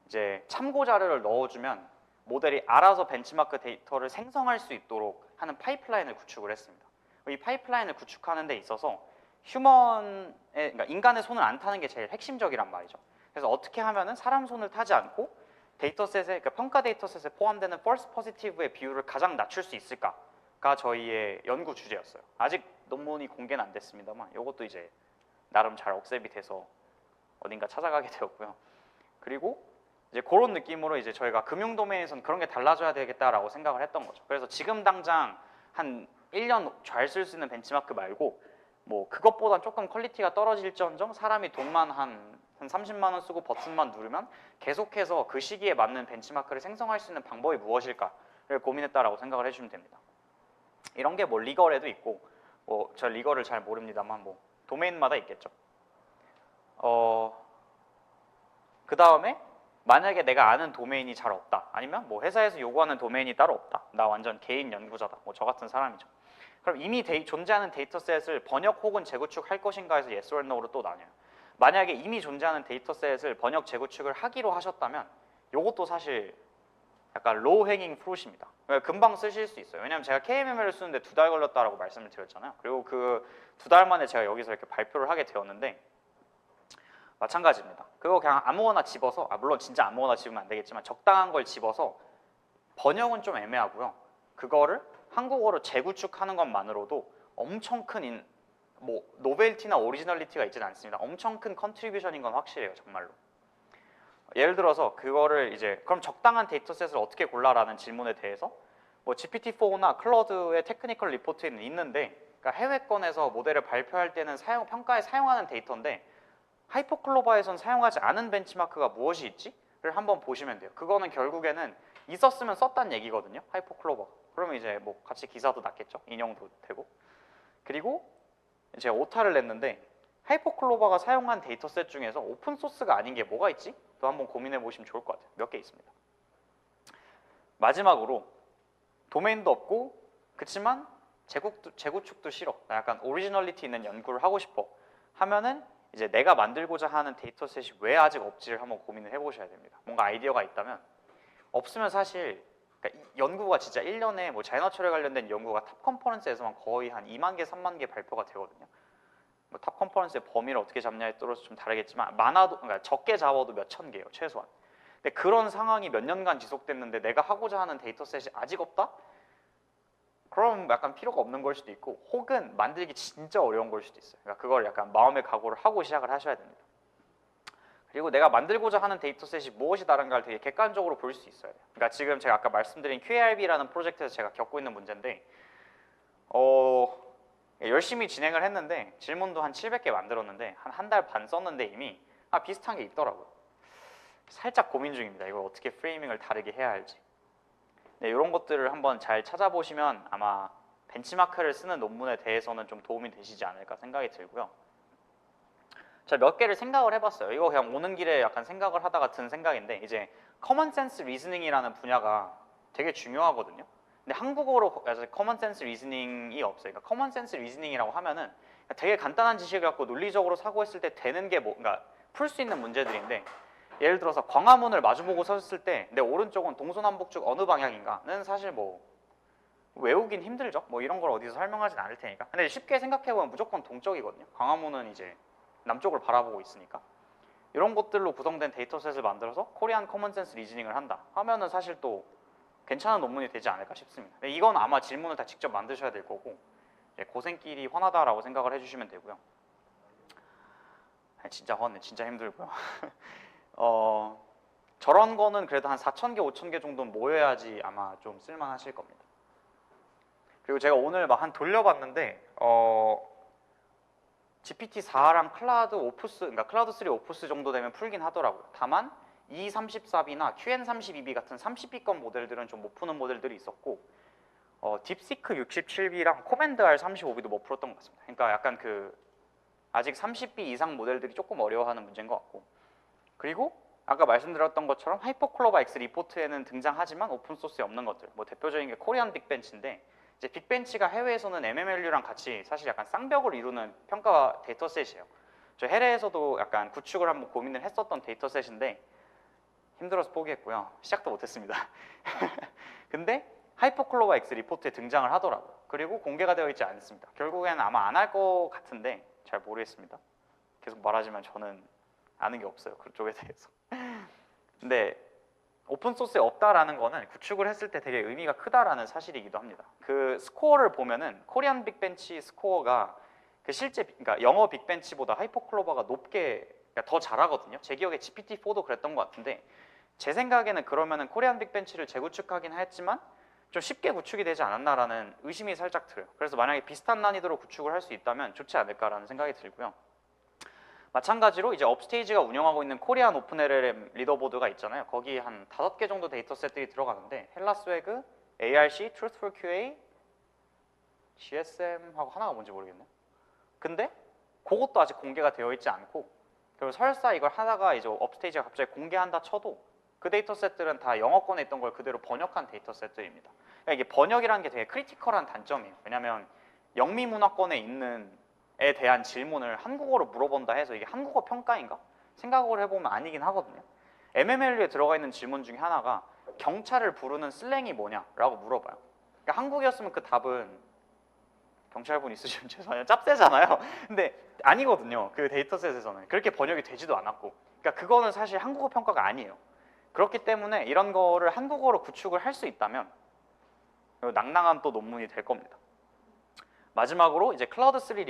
이제 참고 자료를 넣어주면 모델이 알아서 벤치마크 데이터를 생성할 수 있도록 하는 파이프라인을 구축을 했습니다. 이 파이프라인을 구축하는 데 있어서 그러니까 인간의 손을 안 타는 게 제일 핵심적이란 말이죠. 그래서 어떻게 하면은 사람 손을 타지 않고 데이터셋에, 그러니까 평가 데이터셋에 포함되는 false positive의 비율을 가장 낮출 수 있을까가 저희의 연구 주제였어요. 아직 논문이 공개는 안 됐습니다만 이것도 이제 나름 잘 억셉이 돼서 어딘가 찾아가게 되었고요. 그리고 이제 그런 느낌으로 이제 저희가 금융 도메인에서는 그런 게 달라져야 되겠다라고 생각을 했던 거죠. 그래서 지금 당장 한 1년 잘 쓸 수 있는 벤치마크 말고 뭐 그것보다 조금 퀄리티가 떨어질지언정 사람이 돈만 한 30만 원 쓰고 버튼만 누르면 계속해서 그 시기에 맞는 벤치마크를 생성할 수 있는 방법이 무엇일까를 고민했다라고 생각을 해주시면 됩니다. 이런 게 뭐 리걸에도 있고 뭐 저 리걸을 잘 모릅니다만 뭐 도메인마다 있겠죠. 그 다음에 만약에 내가 아는 도메인이 잘 없다, 아니면 뭐 회사에서 요구하는 도메인이 따로 없다, 나 완전 개인 연구자다, 뭐 저 같은 사람이죠. 그럼 이미 존재하는 데이터셋을 번역 혹은 재구축할 것인가 해서 yes or no로 또 나뉘어요. 만약에 이미 존재하는 데이터셋을 번역 재구축을 하기로 하셨다면 이것도 사실 약간 로우 행잉 프루트입니다. 금방 쓰실 수 있어요. 왜냐면 제가 KMML을 쓰는데 2달 걸렸다라고 말씀을 드렸잖아요. 그리고 그 2달 만에 제가 여기서 이렇게 발표를 하게 되었는데 마찬가지입니다. 그거 그냥 아무거나 집어서, 물론 진짜 아무거나 집으면 안 되겠지만 적당한 걸 집어서, 번역은 좀 애매하고요. 그거를 한국어로 재구축하는 것만으로도 엄청 큰 뭐 노벨티나 오리지널리티가 있지는 않습니다. 엄청 큰 컨트리뷰션인 건 확실해요, 정말로. 예를 들어서 그거를 이제 그럼 적당한 데이터셋을 어떻게 골라라는 질문에 대해서 뭐 GPT-4나 클로드의 테크니컬 리포트에는 있는데, 그러니까 해외권에서 모델을 발표할 때는 평가에 사용하는 데이터인데 하이퍼클로바에선 사용하지 않은 벤치마크가 무엇이 있지?를 한번 보시면 돼요. 그거는 결국에는 있었으면 썼다는 얘기거든요, 하이퍼클로바. 그러면 이제 뭐 같이 기사도 났겠죠, 인용도 되고. 그리고 제가 오타를 냈는데 하이퍼클로바가 사용한 데이터셋 중에서 오픈소스가 아닌 게 뭐가 있지? 또 한번 고민해 보시면 좋을 것 같아요. 몇 개 있습니다. 마지막으로 도메인도 없고 그치만 재구축도 싫어, 나 약간 오리지널리티 있는 연구를 하고 싶어 하면은 이제 내가 만들고자 하는 데이터셋이 왜 아직 없지를 한번 고민을 해보셔야 됩니다. 뭔가 아이디어가 있다면, 없으면 사실 그러니까 연구가 진짜 1년에 뭐 자연어철에 관련된 연구가 탑 컨퍼런스에서만 거의 한 2만 개, 3만 개 발표가 되거든요. 뭐 탑 컨퍼런스의 범위를 어떻게 잡냐에 따라서 좀 다르겠지만 많아도, 그러니까 적게 잡아도 몇천 개예요, 최소한. 근데 그런 상황이 몇 년간 지속됐는데 내가 하고자 하는 데이터셋이 아직 없다? 그럼 약간 필요가 없는 걸 수도 있고, 혹은 만들기 진짜 어려운 걸 수도 있어요. 그러니까 그걸 약간 마음의 각오를 하고 시작을 하셔야 됩니다. 그리고 내가 만들고자 하는 데이터셋이 무엇이 다른가를 되게 객관적으로 볼 수 있어야 돼요. 그러니까 지금 제가 아까 말씀드린 QARB라는 프로젝트에서 제가 겪고 있는 문제인데, 열심히 진행을 했는데 질문도 한 700개 만들었는데 한 달 반 썼는데 이미 비슷한 게 있더라고요. 살짝 고민 중입니다. 이걸 어떻게 프레이밍을 다르게 해야 할지. 네, 이런 것들을 한번 잘 찾아보시면 아마 벤치마크를 쓰는 논문에 대해서는 좀 도움이 되시지 않을까 생각이 들고요. 제가 몇 개를 생각을 해봤어요. 이거 그냥 오는 길에 약간 생각을 하다가 든 생각인데, 이제 커먼센스 리즈닝이라는 분야가 되게 중요하거든요. 근데 한국어로 커먼센스 리즈닝이 없어요. 그러니까 커먼센스 리즈닝이라고 하면은 되게 간단한 지식을 갖고 논리적으로 사고했을 때 되는 게 뭐, 그러니까 풀 수 있는 문제들인데, 예를 들어서 광화문을 마주보고 섰을 때 내 오른쪽은 동서남북쪽 어느 방향인가는 사실 뭐 외우긴 힘들죠. 뭐 이런 걸 어디서 설명하진 않을 테니까. 근데 쉽게 생각해보면 무조건 동쪽이거든요. 광화문은 이제 남쪽을 바라보고 있으니까. 이런 것들로 구성된 데이터셋을 만들어서 코리안 커먼센스 리즈닝을 한다 하면은 사실 또 괜찮은 논문이 되지 않을까 싶습니다. 근데 이건 아마 질문을 다 직접 만드셔야 될 거고, 고생길이 훤하다라고 생각을 해주시면 되고요. 진짜 훤해, 진짜 힘들고요. 저런 거는 그래도 한 4,000개, 5,000개 정도는 모여야지 아마 좀 쓸만하실 겁니다. 그리고 제가 오늘 막 한 돌려봤는데 GPT-4랑 클라우드 오프스, 그러니까 클라우드 3 오프스 정도 되면 풀긴 하더라고요. 다만 E34B나 QN32B 같은 30B권 모델들은 좀 못 푸는 모델들이 있었고, 딥시크 67B랑 코맨드 R35B도 못 풀었던 것 같습니다. 그러니까 약간 그 아직 30B 이상 모델들이 조금 어려워하는 문제인 것 같고, 그리고 아까 말씀드렸던 것처럼 하이퍼클로바 X 리포트에는 등장하지만 오픈소스에 없는 것들, 뭐 대표적인 게 코리안 빅벤치인데, 이제 빅벤치가 해외에서는 MMLU랑 같이 사실 약간 쌍벽을 이루는 평가 데이터셋이에요. 저 해외에서도 약간 구축을 한번 고민을 했었던 데이터셋인데 힘들어서 포기했고요. 시작도 못했습니다. 근데 하이퍼클로바 X 리포트에 등장을 하더라고요. 그리고 공개가 되어 있지 않습니다. 결국에는 아마 안 할 것 같은데 잘 모르겠습니다. 계속 말하지만 저는 아는 게 없어요, 그쪽에 대해서. 근데 오픈소스에 없다라는 거는 구축을 했을 때 되게 의미가 크다라는 사실이기도 합니다. 그 스코어를 보면은 코리안 빅벤치 스코어가 그 실제, 그러니까 영어 빅벤치보다 하이퍼클로바가 높게, 그러니까 더 잘하거든요. 제 기억에 GPT-4도 그랬던 것 같은데, 제 생각에는 그러면은 코리안 빅벤치를 재구축하긴 했지만 좀 쉽게 구축이 되지 않았나라는 의심이 살짝 들어요. 그래서 만약에 비슷한 난이도로 구축을 할 수 있다면 좋지 않을까라는 생각이 들고요. 마찬가지로 이제 업스테이지가 운영하고 있는 코리안 오픈 LLM 리더보드가 있잖아요. 거기 한 5개 정도 데이터셋들이 들어가는데 헬라스웨그, ARC, Truthful QA, GSM 하고 하나가 뭔지 모르겠네요. 근데 그것도 아직 공개가 되어 있지 않고, 그리고 설사 이걸 하다가 이제 업스테이지가 갑자기 공개한다 쳐도 그 데이터셋들은 다 영어권에 있던 걸 그대로 번역한 데이터셋들입니다. 그러니까 이게 번역이라는 게 되게 크리티컬한 단점이에요. 왜냐하면 영미 문화권에 있는 에 대한 질문을 한국어로 물어본다 해서 이게 한국어 평가인가? 생각을 해보면 아니긴 하거든요. MMLU에 들어가 있는 질문 중에 하나가 경찰을 부르는 슬랭이 뭐냐라고 물어봐요. 그러니까 한국이었으면 그 답은 경찰분 있으시면 죄송해요. 짭새잖아요. 근데 아니거든요. 그 데이터셋에서는 그렇게 번역이 되지도 않았고, 그러니까 그거는 사실 한국어 평가가 아니에요. 그렇기 때문에 이런 거를 한국어로 구축을 할 수 있다면 낭낭한 또 논문이 될 겁니다. 마지막으로 이제 클라우드3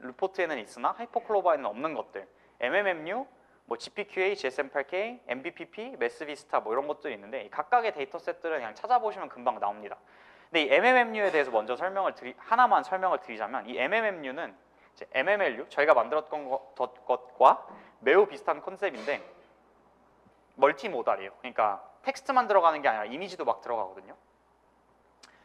리포트에는 있으나 하이퍼클로바에는 없는 것들, MMMU, 뭐 GPQA, GSM8K, MBPP, 메스비스타 뭐 이런 것들이 있는데 각각의 데이터셋들은 그냥 찾아보시면 금방 나옵니다. 근데 이 MMMU에 대해서 먼저 하나만 설명을 드리자면, 이 MMMU는 이제 MMLU, 저희가 만들었던 것과 매우 비슷한 컨셉인데 멀티모달이에요. 그러니까 텍스트만 들어가는 게 아니라 이미지도 막 들어가거든요.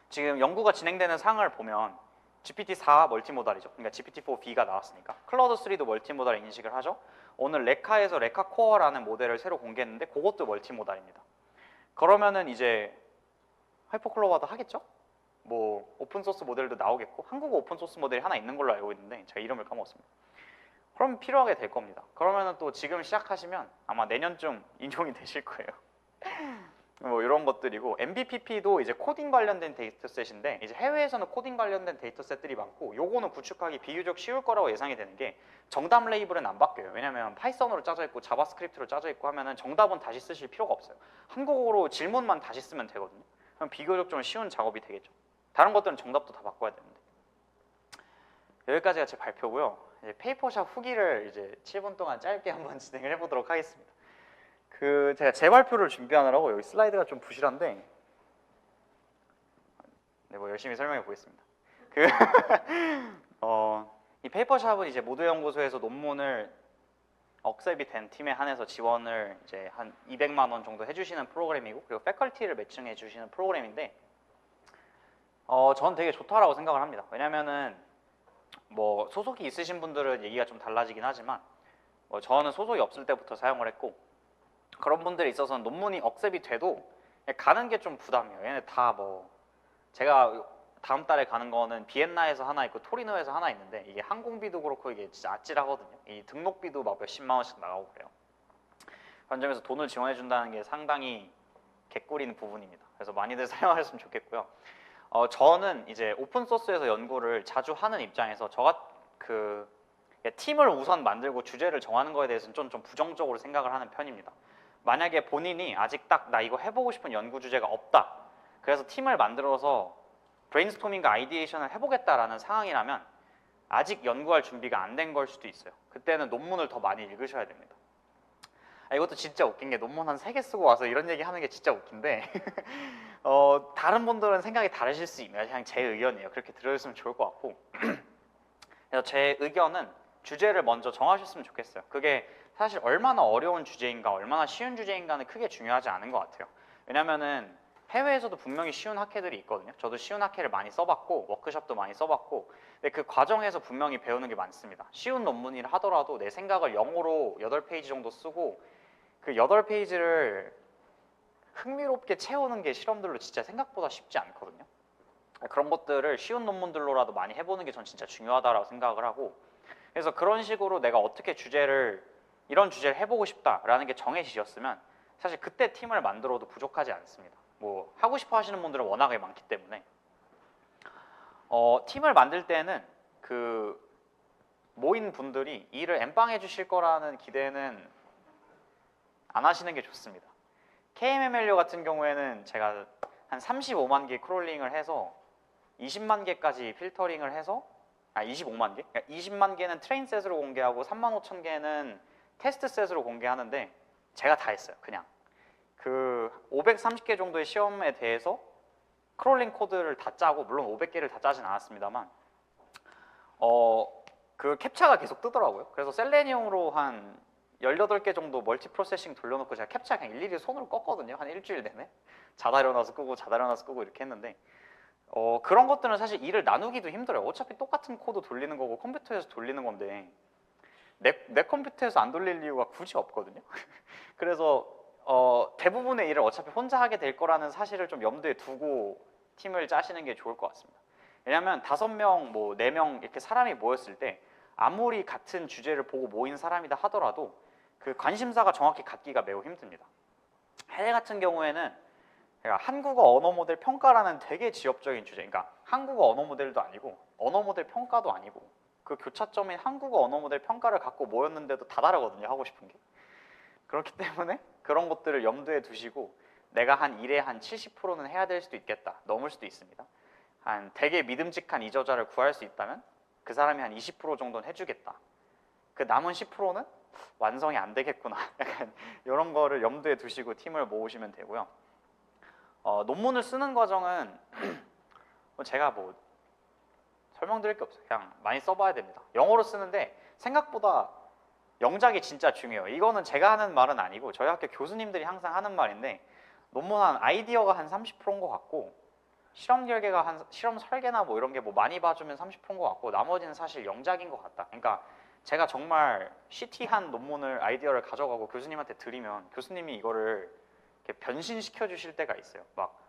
지금 연구가 진행되는 상을 보면 GPT-4 멀티모달이죠. 그러니까 GPT-4B가 나왔으니까. 클라우드3도 멀티모달 인식을 하죠. 오늘 레카에서 레카 코어라는 모델을 새로 공개했는데 그것도 멀티모달입니다. 그러면은 이제 하이퍼클로바도 하겠죠? 뭐 오픈소스 모델도 나오겠고, 한국어 오픈소스 모델이 하나 있는 걸로 알고 있는데 제가 이름을 까먹었습니다. 그럼 필요하게 될 겁니다. 그러면은 또 지금 시작하시면 아마 내년쯤 인용이 되실 거예요. 뭐 이런 것들이고, MBPP도 이제 코딩 관련된 데이터셋인데 이제 해외에서는 코딩 관련된 데이터셋들이 많고, 요거는 구축하기 비교적 쉬울 거라고 예상이 되는 게 정답 레이블은 안 바뀌어요. 왜냐면 파이썬으로 짜져 있고 자바스크립트로 짜져 있고 하면은 정답은 다시 쓰실 필요가 없어요. 한국어로 질문만 다시 쓰면 되거든요. 그럼 비교적 좀 쉬운 작업이 되겠죠. 다른 것들은 정답도 다 바꿔야 되는데. 여기까지가 제 발표고요. 이제 페이퍼샵 후기를 이제 7분 동안 짧게 한번 진행을 해보도록 하겠습니다. 제가 제 발표를 준비하느라고 여기 슬라이드가 좀 부실한데, 네, 뭐 열심히 설명해 보겠습니다. 이 페이퍼샵은 이제 모두 연구소에서 논문을 억셉이 된 팀에 한해서 지원을 이제 한 200만 원 정도 해주시는 프로그램이고, 그리고 패컬티를 매칭해 주시는 프로그램인데, 전 되게 좋다라고 생각을 합니다. 왜냐면은 뭐 소속이 있으신 분들은 얘기가 좀 달라지긴 하지만, 저는 소속이 없을 때부터 사용을 했고, 그런 분들이 있어서는 논문이 억셉이 돼도 가는 게 좀 부담이에요. 얘네 다 뭐 제가 다음 달에 가는 거는 비엔나에서 하나 있고 토리노에서 하나 있는데, 이게 항공비도 그렇고 이게 진짜 아찔하거든요. 이 등록비도 막 몇십만 원씩 나가고 그래요. 그런 점에서 돈을 지원해 준다는 게 상당히 개꿀인 부분입니다. 그래서 많이들 사용하셨으면 좋겠고요. 저는 이제 오픈 소스에서 연구를 자주 하는 입장에서 팀을 우선 만들고 주제를 정하는 거에 대해서는 좀 부정적으로 생각을 하는 편입니다. 만약에 본인이 아직 딱 나 이거 해보고 싶은 연구 주제가 없다, 그래서 팀을 만들어서 브레인스토밍과 아이디에이션을 해보겠다라는 상황이라면 아직 연구할 준비가 안 된 걸 수도 있어요. 그때는 논문을 더 많이 읽으셔야 됩니다. 이것도 진짜 웃긴 게, 논문 한 3개 쓰고 와서 이런 얘기 하는 게 진짜 웃긴데 다른 분들은 생각이 다르실 수 있네요. 그냥 제 의견이에요. 그렇게 들으셨으면 좋을 것 같고 그래서 제 의견은 주제를 먼저 정하셨으면 좋겠어요. 그게 사실 얼마나 어려운 주제인가 얼마나 쉬운 주제인가는 크게 중요하지 않은 것 같아요. 왜냐면은 해외에서도 분명히 쉬운 학회들이 있거든요. 저도 쉬운 학회를 많이 써봤고 워크숍도 많이 써봤고, 근데 그 과정에서 분명히 배우는 게 많습니다. 쉬운 논문이라 하더라도 내 생각을 영어로 8페이지 정도 쓰고 그 8페이지를 흥미롭게 채우는 게 실험들로 진짜 생각보다 쉽지 않거든요. 그런 것들을 쉬운 논문들로라도 많이 해보는 게 전 진짜 중요하다고 생각을 하고, 그래서 그런 식으로 내가 어떻게 이런 주제를 해보고 싶다라는 게 정해지셨으면 사실 그때 팀을 만들어도 부족하지 않습니다. 뭐 하고 싶어 하시는 분들은 워낙에 많기 때문에 팀을 만들 때는 그 모인 분들이 일을 엠빵해 주실 거라는 기대는 안 하시는 게 좋습니다. KMMLU 같은 경우에는 제가 한 35만 개 크롤링을 해서 20만 개까지 필터링을 해서 25만 개? 그러니까 20만 개는 트레인 셋으로 공개하고 3만 5천 개는 테스트 셋으로 공개하는데 제가 다 했어요. 그냥 그 530개 정도의 시험에 대해서 크롤링 코드를 다 짜고, 물론 500개를 다 짜진 않았습니다만 그 캡차가 계속 뜨더라고요. 그래서 셀레니움으로 한 18개 정도 멀티 프로세싱 돌려놓고 제가 캡차 그냥 일일이 손으로 껐거든요. 한 일주일 내내 자다 일어나서 끄고 자다 일어나서 끄고 이렇게 했는데 그런 것들은 사실 일을 나누기도 힘들어요. 어차피 똑같은 코드 돌리는 거고 컴퓨터에서 돌리는 건데 내 컴퓨터에서 안 돌릴 이유가 굳이 없거든요. 그래서 대부분의 일을 어차피 혼자 하게 될 거라는 사실을 좀 염두에 두고 팀을 짜시는 게 좋을 것 같습니다. 왜냐하면 5명, 뭐 4명 이렇게 사람이 모였을 때 아무리 같은 주제를 보고 모인 사람이다 하더라도 그 관심사가 정확히 같기가 매우 힘듭니다. 해외 같은 경우에는 한국어 언어 모델 평가라는 되게 지엽적인 주제, 그러니까 한국어 언어 모델도 아니고 언어 모델 평가도 아니고 그 교차점인 한국어 언어 모델 평가를 갖고 모였는데도 다 다르거든요, 하고 싶은 게. 그렇기 때문에 그런 것들을 염두에 두시고 내가 한 일의 한 70%는 해야 될 수도 있겠다, 넘을 수도 있습니다. 한 되게 믿음직한 이저자를 구할 수 있다면 그 사람이 한 20% 정도는 해주겠다. 그 남은 10%는 완성이 안 되겠구나. 약간 이런 거를 염두에 두시고 팀을 모으시면 되고요. 논문을 쓰는 과정은 제가 뭐 설명드릴 게 없어요. 그냥 많이 써봐야 됩니다. 영어로 쓰는데 생각보다 영작이 진짜 중요해요. 이거는 제가 하는 말은 아니고 저희 학교 교수님들이 항상 하는 말인데, 논문 한 아이디어가 한 30%인 것 같고 실험 설계나 뭐 이런 게 뭐 많이 봐주면 30%인 것 같고 나머지는 사실 영작인 것 같다. 그러니까 제가 정말 시티한 논문을 아이디어를 가져가고 교수님한테 드리면 교수님이 이거를 이렇게 변신시켜 주실 때가 있어요. 막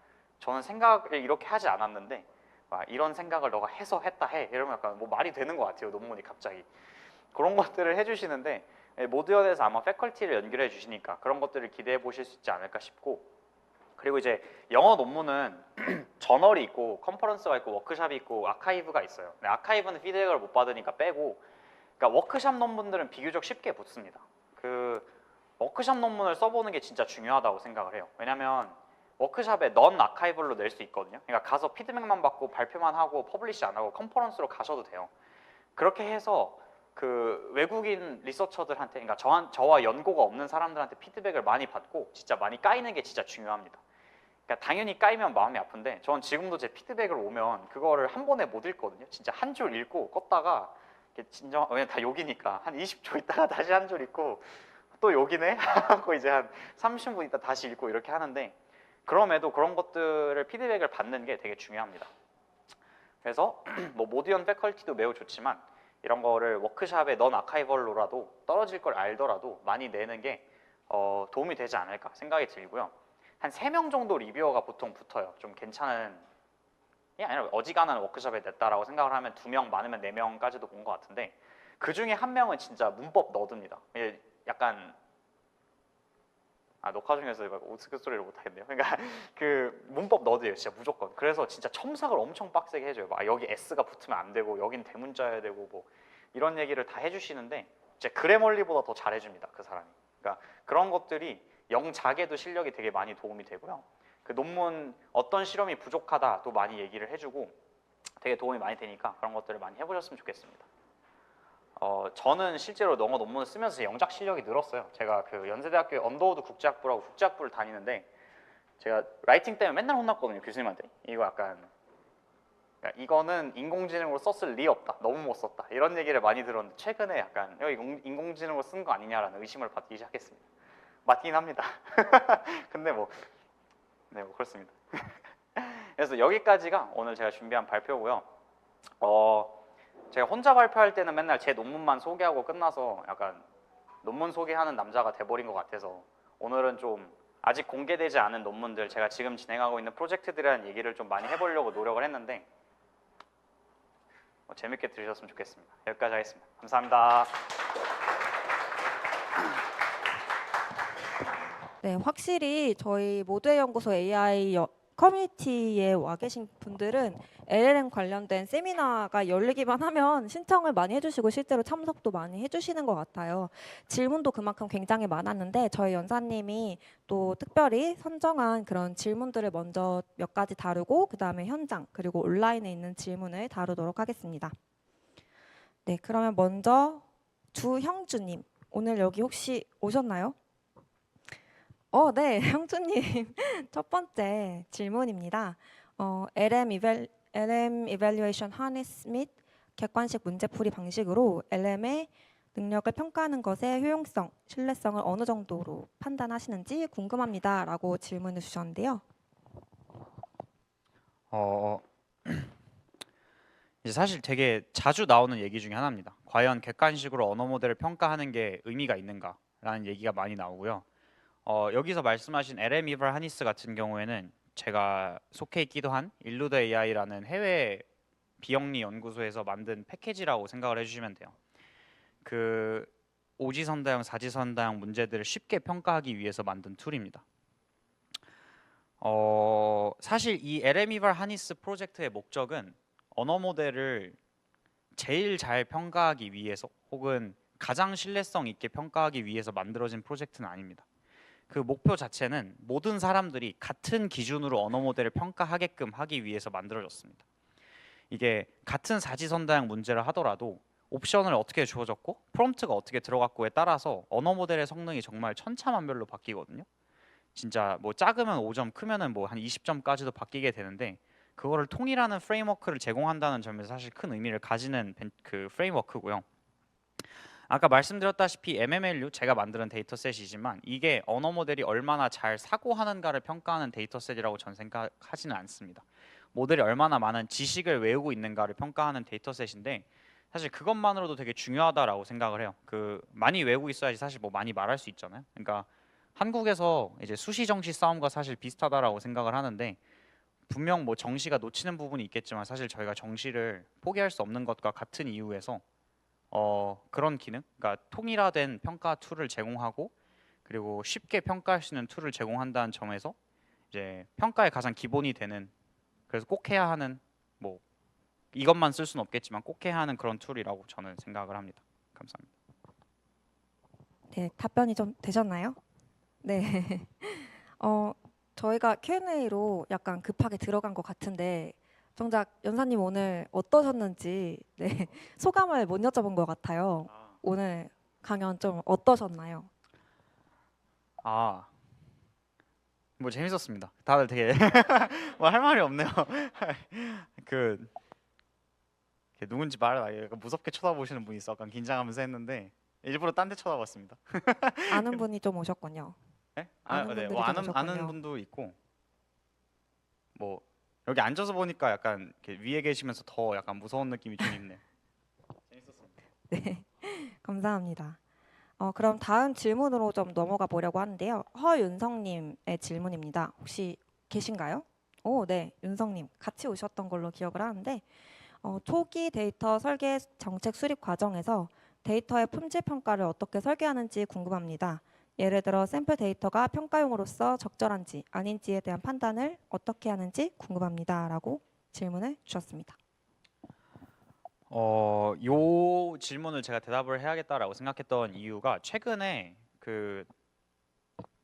저는 생각을 이렇게 하지 않았는데 막 이런 생각을 너가 해서 했다 해 이러면 약간 뭐 말이 되는 것 같아요, 논문이 갑자기. 그런 것들을 해주시는데 모드연에서 아마 패컬티를 연결해 주시니까 그런 것들을 기대해 보실 수 있지 않을까 싶고, 그리고 이제 영어 논문은 저널이 있고 컨퍼런스가 있고 워크샵이 있고 아카이브가 있어요. 근데 아카이브는 피드백을 못 받으니까 빼고, 그러니까 워크샵 논문들은 비교적 쉽게 붙습니다. 그 워크샵 논문을 써보는 게 진짜 중요하다고 생각을 해요. 왜냐면 워크샵에 넌 아카이블로 낼 수 있거든요. 그러니까 가서 피드백만 받고 발표만 하고 퍼블리시 안 하고 컨퍼런스로 가셔도 돼요. 그렇게 해서 그 외국인 리서처들한테, 그러니까 저와 연고가 없는 사람들한테 피드백을 많이 받고 진짜 많이 까이는 게 진짜 중요합니다. 그러니까 당연히 까이면 마음이 아픈데 저는 지금도 제 피드백을 오면 그거를 한 번에 못 읽거든요. 진짜 한 줄 읽고 껐다가 왜냐면 다 욕이니까 한 20초 있다가 다시 한 줄 읽고 또 욕이네 하고 이제 한 30분 있다 다시 읽고 이렇게 하는데, 그럼에도 그런 것들을 피드백을 받는 게 되게 중요합니다. 그래서 뭐 모드연 패컬티도 매우 좋지만 이런 거를 워크샵에 넌 아카이벌로라도 떨어질 걸 알더라도 많이 내는 게 도움이 되지 않을까 생각이 들고요. 한 3명 정도 리뷰어가 보통 붙어요. 좀 괜찮은, 아니라 어지간한 워크숍에 냈다라고 생각을 하면 2명, 많으면 4명까지도 본 것 같은데 그 중에 1명은 진짜 문법 너드입니다. 약간 녹화 중에서 우스갯소리를 못하겠네요. 그러니까 그 문법 너드예요, 진짜 무조건. 그래서 진짜 첨삭을 엄청 빡세게 해줘요. 막 여기 S가 붙으면 안 되고 여긴 대문자여야 되고 뭐 이런 얘기를 다 해주시는데 제 그래멀리보다 더 잘해줍니다, 그 사람이. 그러니까 그런 것들이 영작에도 실력이 되게 많이 도움이 되고요. 그 논문 어떤 실험이 부족하다도 많이 얘기를 해주고 되게 도움이 많이 되니까 그런 것들을 많이 해보셨으면 좋겠습니다. 저는 실제로 영어 논문을 쓰면서 영작 실력이 늘었어요. 제가 그 연세대학교 언더우드 국제학부라고 국제학부를 다니는데 제가 라이팅 때문에 맨날 혼났거든요, 교수님한테. 이거 약간 그러니까 이거는 인공지능으로 썼을 리 없다, 너무 못 썼다 이런 얘기를 많이 들었는데 최근에 약간 이거 인공지능으로 쓴 거 아니냐라는 의심을 받기 시작했습니다. 맞긴 합니다. 근데 네, 뭐 그렇습니다. 그래서 여기까지가 오늘 제가 준비한 발표고요. 제가 혼자 발표할 때는 맨날 제 논문만 소개하고 끝나서 약간 논문 소개하는 남자가 돼버린 것 같아서 오늘은 좀 아직 공개되지 않은 논문들, 제가 지금 진행하고 있는 프로젝트들에 대한 얘기를 좀 많이 해보려고 노력을 했는데 재밌게 들으셨으면 좋겠습니다. 여기까지 하겠습니다. 감사합니다. 네, 확실히 저희 모두의 연구소 AI 커뮤니티에 와 계신 분들은 LLM 관련된 세미나가 열리기만 하면 신청을 많이 해주시고 실제로 참석도 많이 해주시는 것 같아요. 질문도 그만큼 굉장히 많았는데 저희 연사님이 또 특별히 선정한 그런 질문들을 먼저 몇 가지 다루고 그 다음에 현장 그리고 온라인에 있는 질문을 다루도록 하겠습니다. 네, 그러면 먼저 주형주님, 오늘 여기 혹시 오셨나요? 네, 형주님 첫 번째 질문입니다. LM Evaluation Harness 및 객관식 문제풀이 방식으로 LM의 능력을 평가하는 것의 효용성, 신뢰성을 어느 정도로 판단하시는지 궁금합니다. 라고 질문을 주셨는데요. 이제 사실 되게 자주 나오는 얘기 중에 하나입니다. 과연 객관식으로 언어 모델을 평가하는 게 의미가 있는가라는 얘기가 많이 나오고요. 여기서 말씀하신 LM 이벌 하니스 같은 경우에는 제가 속해 있기도 한 일루드 AI라는 해외 비영리 연구소에서 만든 패키지라고 생각을 해주시면 돼요. 그 오지선다형, 사지선다형 문제들을 쉽게 평가하기 위해서 만든 툴입니다. 사실 이 LM 이벌 하니스 프로젝트의 목적은 언어 모델을 제일 잘 평가하기 위해서 혹은 가장 신뢰성 있게 평가하기 위해서 만들어진 프로젝트는 아닙니다. 그 목표 자체는 모든 사람들이 같은 기준으로 언어 모델을 평가하게끔 하기 위해서 만들어졌습니다. 이게 같은 사지선다형 문제를 하더라도 옵션을 어떻게 주어졌고 프롬프트가 어떻게 들어갔고에 따라서 언어 모델의 성능이 정말 천차만별로 바뀌거든요. 진짜 뭐 작으면 5점, 크면은 뭐 한 20점까지도 바뀌게 되는데 그거를 통일하는 프레임워크를 제공한다는 점에서 사실 큰 의미를 가지는 그 프레임워크고요. 아까 말씀드렸다시피 MMLU 제가 만드는 데이터셋이지만 이게 언어 모델이 얼마나 잘 사고하는가를 평가하는 데이터셋이라고 전 생각하지는 않습니다. 모델이 얼마나 많은 지식을 외우고 있는가를 평가하는 데이터셋인데 사실 그것만으로도 되게 중요하다라고 생각을 해요. 그 많이 외우고 있어야지 사실 뭐 많이 말할 수 있잖아요. 그러니까 한국에서 이제 수시 정시 싸움과 사실 비슷하다라고 생각을 하는데 분명 뭐 정시가 놓치는 부분이 있겠지만 사실 저희가 정시를 포기할 수 없는 것과 같은 이유에서 그런 기능, 그러니까 통일화된 평가 툴을 제공하고 그리고 쉽게 평가할 수 있는 툴을 제공한다는 점에서 이제 평가의 가장 기본이 되는 그래서 꼭 해야 하는 뭐 이것만 쓸 수는 없겠지만 꼭 해야 하는 그런 툴이라고 저는 생각을 합니다. 감사합니다. 네, 답변이 좀 되셨나요? 네. 어, 저희가 Q&A로 약간 급하게 들어간 것 같은데 정작 연사님 오늘 어떠셨는지 네, 소감을 못 여쭤본 것 같아요. 오늘 강연 좀 어떠셨나요? 뭐 재밌었습니다. 다들 되게 뭐 할 말이 없네요. 그 누군지 말을 약간 무섭게 쳐다보시는 분이 있어. 약간 긴장하면서 했는데 일부러 딴 데 쳐다봤습니다. 아는 분이 좀 오셨군요. 네? 아는 네. 분들이 뭐 좀 아는 오셨군요. 분도 있고 뭐 여기 앉아서 보니까 약간 이렇게 위에 계시면서 더 약간 무서운 느낌이 좀 있네요. 재밌었습니다. 네, 감사합니다. 그럼 다음 질문으로 좀 넘어가 보려고 하는데요. 허윤성님의 질문입니다. 혹시 계신가요? 오, 네, 윤성님 같이 오셨던 걸로 기억을 하는데 초기 데이터 설계 정책 수립 과정에서 데이터의 품질 평가를 어떻게 설계하는지 궁금합니다. 예를 들어 샘플 데이터가 평가용으로서 적절한지 아닌지에 대한 판단을 어떻게 하는지 궁금합니다라고 질문을 주셨습니다. 요 질문을 제가 대답을 해야겠다라고 생각했던 이유가 최근에 그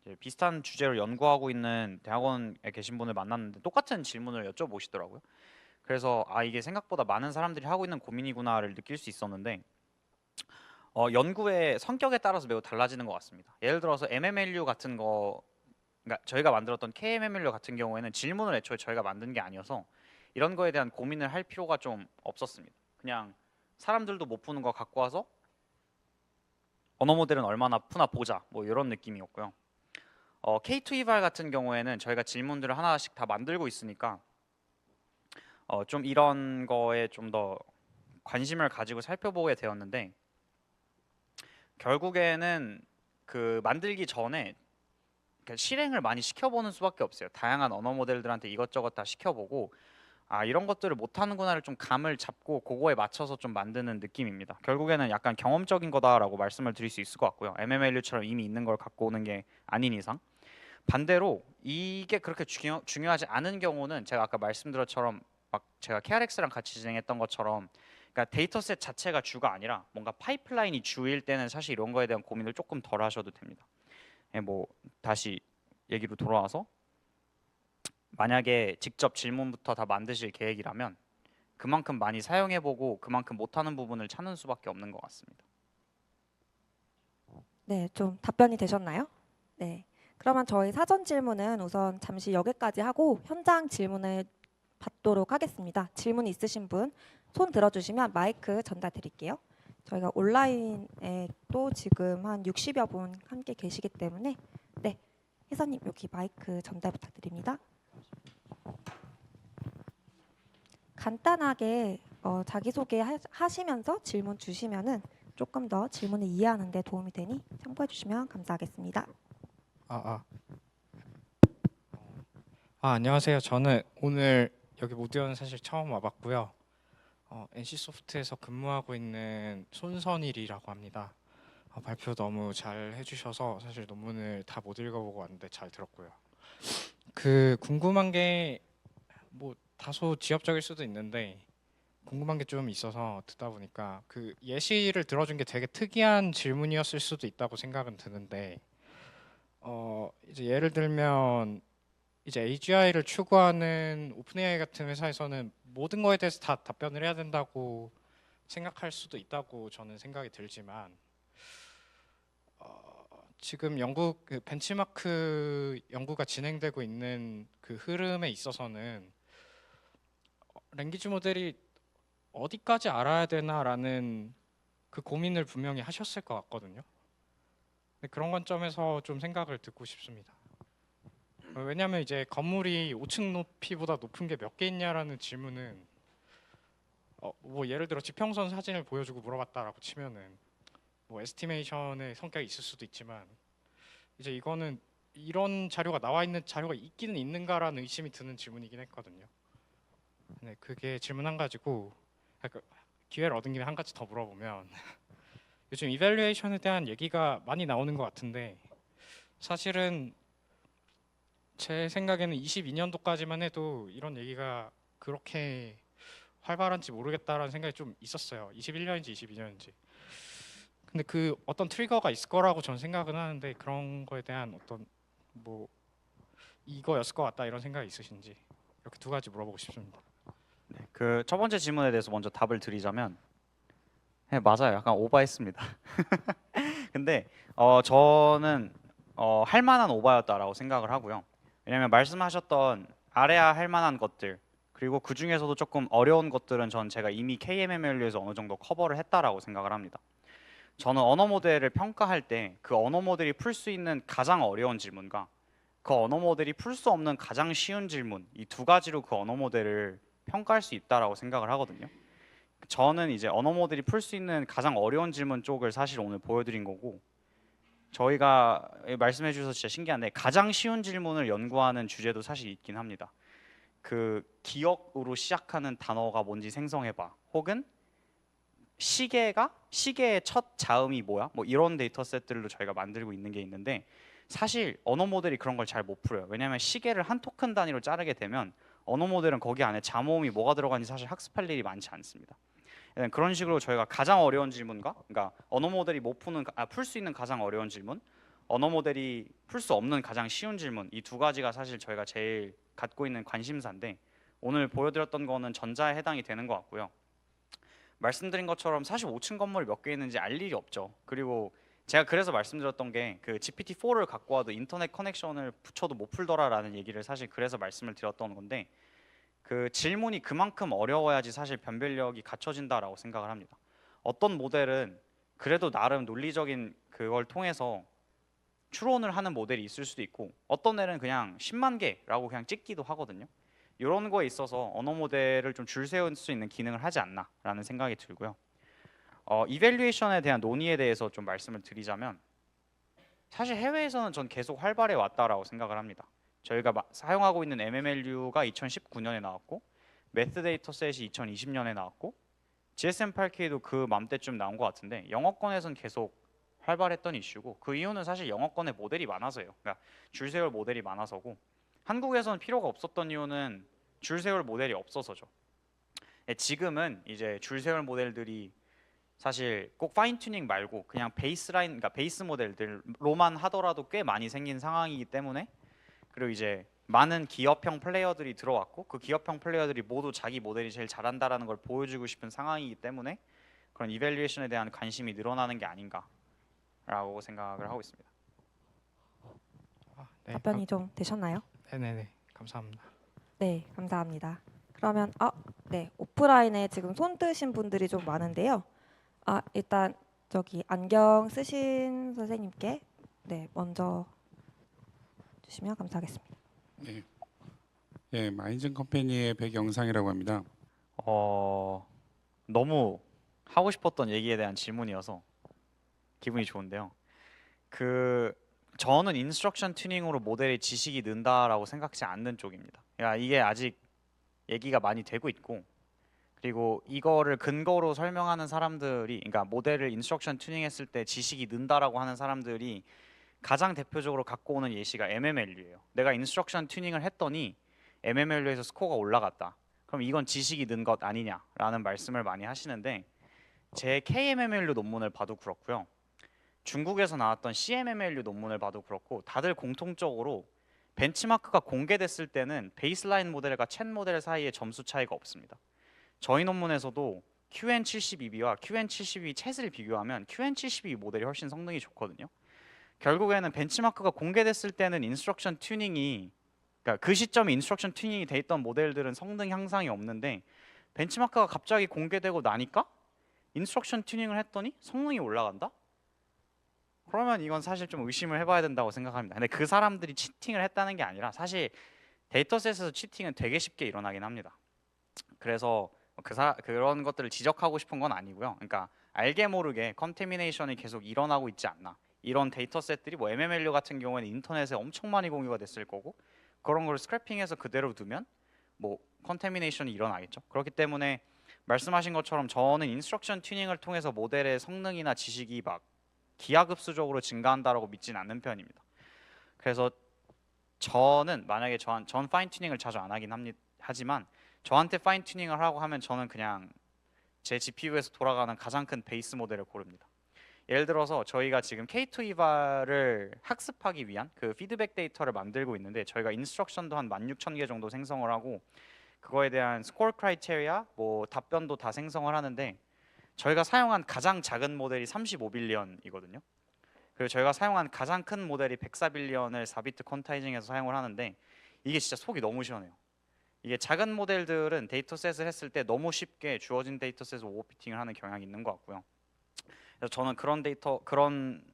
이제 비슷한 주제로 연구하고 있는 대학원에 계신 분을 만났는데 똑같은 질문을 여쭤보시더라고요. 그래서 이게 생각보다 많은 사람들이 하고 있는 고민이구나를 느낄 수 있었는데 연구의 성격에 따라서 매우 달라지는 것 같습니다. 예를 들어서 MMLU 같은 거, 그러니까 저희가 만들었던 KMMLU 같은 경우에는 질문을 애초에 저희가 만든 게 아니어서 이런 거에 대한 고민을 할 필요가 좀 없었습니다. 그냥 사람들도 못 푸는 거 갖고 와서 언어 모델은 얼마나 푸나 보자 뭐 이런 느낌이었고요. K2 이발 같은 경우에는 저희가 질문들을 하나씩 다 만들고 있으니까 좀 이런 거에 좀 더 관심을 가지고 살펴보게 되었는데 결국에는 그 만들기 전에 그러니까 실행을 많이 시켜보는 수밖에 없어요. 다양한 언어 모델들한테 이것저것 다 시켜보고 이런 것들을 못하는구나를 좀 감을 잡고 그거에 맞춰서 좀 만드는 느낌입니다. 결국에는 약간 경험적인 거다라고 말씀을 드릴 수 있을 것 같고요. MMLU처럼 이미 있는 걸 갖고 오는 게 아닌 이상 반대로 이게 그렇게 중요하지 않은 경우는 제가 아까 말씀드렸처럼 막 제가 KRX랑 같이 진행했던 것처럼 그러니까 데이터셋 자체가 주가 아니라 뭔가 파이프라인이 주일 때는 사실 이런 거에 대한 고민을 조금 덜 하셔도 됩니다. 뭐 다시 얘기로 돌아와서 만약에 직접 질문부터 다 만드실 계획이라면 그만큼 많이 사용해보고 그만큼 못하는 부분을 찾는 수밖에 없는 것 같습니다. 네, 좀 답변이 되셨나요? 네. 그러면 저희 사전 질문은 우선 잠시 여기까지 하고 현장 질문을 받도록 하겠습니다. 질문 있으신 분 손 들어주시면 마이크 전달 드릴게요. 저희가 온라인에 또 지금 한 60여 분 함께 계시기 때문에 네, 회사님 여기 마이크 전달 부탁드립니다. 간단하게 자기소개 하시면서 질문 주시면은 조금 더 질문을 이해하는 데 도움이 되니 참고해 주시면 감사하겠습니다. 안녕하세요. 저는 오늘 여기 모디언 사실 처음 와봤고요. NC소프트에서 근무하고 있는 손선일이라고 합니다. 발표 너무 잘 해주셔서 사실 논문을 다 못 읽어보고 왔는데 잘 들었고요. 그 궁금한 게 뭐 다소 지엽적일 수도 있는데 궁금한 게 좀 있어서 듣다 보니까 그 예시를 들어준 게 되게 특이한 질문이었을 수도 있다고 생각은 드는데 이제 예를 들면 이제 AGI를 추구하는 오픈AI 같은 회사에서는 모든 거에 대해서 다 답변을 해야 된다고 생각할 수도 있다고 저는 생각이 들지만 지금 영국 그 벤치마크 연구가 진행되고 있는 그 흐름에 있어서는 랭귀지 모델이 어디까지 알아야 되나라는 그 고민을 분명히 하셨을 것 같거든요. 근데 그런 관점에서 좀 생각을 듣고 싶습니다. 왜냐하면 이제 건물이 5층 높이보다 높은 게 몇 개 있냐라는 질문은 뭐 예를 들어 지평선 사진을 보여주고 물어봤다라고 치면은 뭐 에스티메이션의 성격이 있을 수도 있지만 이제 이거는 이런 자료가 나와 있는 자료가 있기는 있는가라는 의심이 드는 질문이긴 했거든요. 네, 그게 질문 한 가지고 기회를 얻은 김에 한 가지 더 물어보면 요즘 이밸류에이션에 대한 얘기가 많이 나오는 것 같은데 사실은 제 생각에는 22년도까지만 해도 이런 얘기가 그렇게 활발한지 모르겠다라는 생각이 좀 있었어요. 21년인지 22년인지. 근데 그 어떤 트리거가 있을 거라고 저는 생각은 하는데 그런 거에 대한 어떤 뭐 이거였을 것 같다 이런 생각이 있으신지 이렇게 두 가지 물어보고 싶습니다. 그 첫 번째 질문에 대해서 먼저 답을 드리자면, 네, 맞아요. 약간 오버했습니다. 근데 저는 할 만한 오바였다라고 생각을 하고요. 왜냐면 말씀하셨던 알아야 할 만한 것들, 그리고 그 중에서도 조금 어려운 것들은 전 제가 이미 KMML에서 어느 정도 커버를 했다라고 생각을 합니다. 저는 언어 모델을 평가할 때 그 언어 모델이 풀 수 있는 가장 어려운 질문과 그 언어 모델이 풀 수 없는 가장 쉬운 질문, 이 두 가지로 그 언어 모델을 평가할 수 있다라고 생각을 하거든요. 저는 이제 언어 모델이 풀 수 있는 가장 어려운 질문 쪽을 사실 오늘 보여드린 거고, 저희가 말씀해 주셔서 진짜 신기한데 가장 쉬운 질문을 연구하는 주제도 사실 있긴 합니다. 그 기억으로 시작하는 단어가 뭔지 생성해봐, 혹은 시계의 첫 자음이 뭐야? 뭐 이런 데이터 셋들로 저희가 만들고 있는 게 있는데, 사실 언어 모델이 그런 걸 잘 못 풀어요. 왜냐하면 시계를 한 토큰 단위로 자르게 되면 언어 모델은 거기 안에 잠호음이 뭐가 들어가는지 사실 학습할 일이 많지 않습니다. 그런 식으로 저희가 가장 어려운 질문과, 그러니까 언어 모델이 못 푸는 풀 수 있는 가장 어려운 질문, 언어 모델이 풀 수 없는 가장 쉬운 질문, 이 두 가지가 사실 저희가 제일 갖고 있는 관심사인데, 오늘 보여드렸던 거는 전자에 해당이 되는 것 같고요. 말씀드린 것처럼 사실 5층 건물이 몇 개 있는지 알 일이 없죠. 그리고 제가 그래서 말씀드렸던 게 그 GPT-4를 갖고 와도 인터넷 커넥션을 붙여도 못 풀더라라는 얘기를 사실 그래서 말씀을 드렸던 건데, 그 질문이 그만큼 어려워야지 사실 변별력이 갖춰진다라고 생각을 합니다. 어떤 모델은 그래도 나름 논리적인 그걸 통해서 추론을 하는 모델이 있을 수도 있고, 어떤 애는 그냥 10만 개라고 그냥 찍기도 하거든요. 이런 거에 있어서 언어 모델을 좀 줄 세울 수 있는 기능을 하지 않나라는 생각이 들고요. 이밸류에이션에 대한 논의에 대해서 좀 말씀을 드리자면, 사실 해외에서는 전 계속 활발해 왔다라고 생각을 합니다. 저희가 사용하고 있는 MMLU가 2019년에 나왔고, 매스 데이터셋이 2020년에 나왔고, GSM8K도 그 맘때쯤 나온 것 같은데, 영어권에서는 계속 활발했던 이슈고, 그 이유는 사실 영어권에 모델이 많아서예요. 그러니까 줄 세울 모델이 많아서고, 한국에서는 필요가 없었던 이유는 줄 세울 모델이 없어서죠. 지금은 이제 줄 세울 모델들이 사실 꼭 파인 튜닝 말고 그냥 베이스라인, 그러니까 베이스 모델들로만 하더라도 꽤 많이 생긴 상황이기 때문에, 그리고 이제 많은 기업형 플레이어들이 들어왔고, 그 기업형 플레이어들이 모두 자기 모델이 제일 잘한다라는 걸 보여주고 싶은 상황이기 때문에 그런 이밸류에이션에 대한 관심이 늘어나는 게 아닌가라고 생각을 하고 있습니다. 네, 답변이 좀 되셨나요? 네네네, 감사합니다. 네, 감사합니다. 그러면 네, 오프라인에 지금 손 뜨신 분들이 좀 많은데요. 일단 저기 안경 쓰신 선생님께 네, 먼저 주시면 감사하겠습니다. 네, 마인즌 컴퍼니의 백영상이라고 합니다. 너무 하고 싶었던 얘기에 대한 질문이어서 기분이 좋은데요. 저는 인스트럭션 튜닝으로 모델의 지식이 는다라고 생각지 않는 쪽입니다. 그러니까 이게 아직 얘기가 많이 되고 있고, 그리고 이거를 근거로 설명하는 사람들이, 그러니까 모델을 인스트럭션 튜닝했을 때 지식이 는다라고 하는 사람들이 가장 대표적으로 갖고 오는 예시가 MMLU예요. 내가 인스트럭션 튜닝을 했더니 MMLU에서 스코어가 올라갔다. 그럼 이건 지식이 는 것 아니냐라는 말씀을 많이 하시는데, 제 KMMLU 논문을 봐도 그렇고요. 중국에서 나왔던 CMMLU 논문을 봐도 그렇고 다들 공통적으로 벤치마크가 공개됐을 때는 베이스라인 모델과 챗 모델 사이에 점수 차이가 없습니다. 저희 논문에서도 QN72B와 QN72 챗을 비교하면 QN72 모델이 훨씬 성능이 좋거든요. 결국에는 벤치마크가 공개됐을 때는 인스트럭션 튜닝이, 그러니까 그 시점에 인스트럭션 튜닝이 돼 있던 모델들은 성능 향상이 없는데, 벤치마크가 갑자기 공개되고 나니까 인스트럭션 튜닝을 했더니 성능이 올라간다? 그러면 이건 사실 좀 의심을 해봐야 된다고 생각합니다. 근데 그 사람들이 치팅을 했다는 게 아니라 사실 데이터셋에서 치팅은 되게 쉽게 일어나긴 합니다. 그래서 그런 것들을 지적하고 싶은 건 아니고요. 그러니까 알게 모르게 컨테미네이션이 계속 일어나고 있지 않나. 이런 데이터셋들이 뭐 MMLU 같은 경우에는 인터넷에 엄청 많이 공유가 됐을 거고, 그런 걸 스크래핑해서 그대로 두면 뭐 컨테미네이션이 일어나겠죠. 그렇기 때문에 말씀하신 것처럼 저는 인스트럭션 튜닝을 통해서 모델의 성능이나 지식이 막 기하급수적으로 증가한다라고 믿진 않는 편입니다. 그래서 저는 만약에 전 파인 튜닝을 자주 안 하긴 하지만 저한테 파인 튜닝을 하라고 하면 저는 그냥 제 GPU에서 돌아가는 가장 큰 베이스 모델을 고릅니다. 예를 들어서 저희가 지금 K2 이발을 학습하기 위한 그 피드백 데이터를 만들고 있는데, 저희가 인스트럭션도 한 16,000개 정도 생성을 하고 그거에 대한 스코어 크라이테리아, 뭐 답변도 다 생성을 하는데, 저희가 사용한 가장 작은 모델이 35빌리언이거든요. 그리고 저희가 사용한 가장 큰 모델이 104빌리언을 4비트 퀀타이징해서 사용을 하는데, 이게 진짜 속이 너무 시원해요. 이게 작은 모델들은 데이터셋을 했을 때 너무 쉽게 주어진 데이터셋을 오버피팅을 하는 경향이 있는 것 같고요. 그래서 저는 그런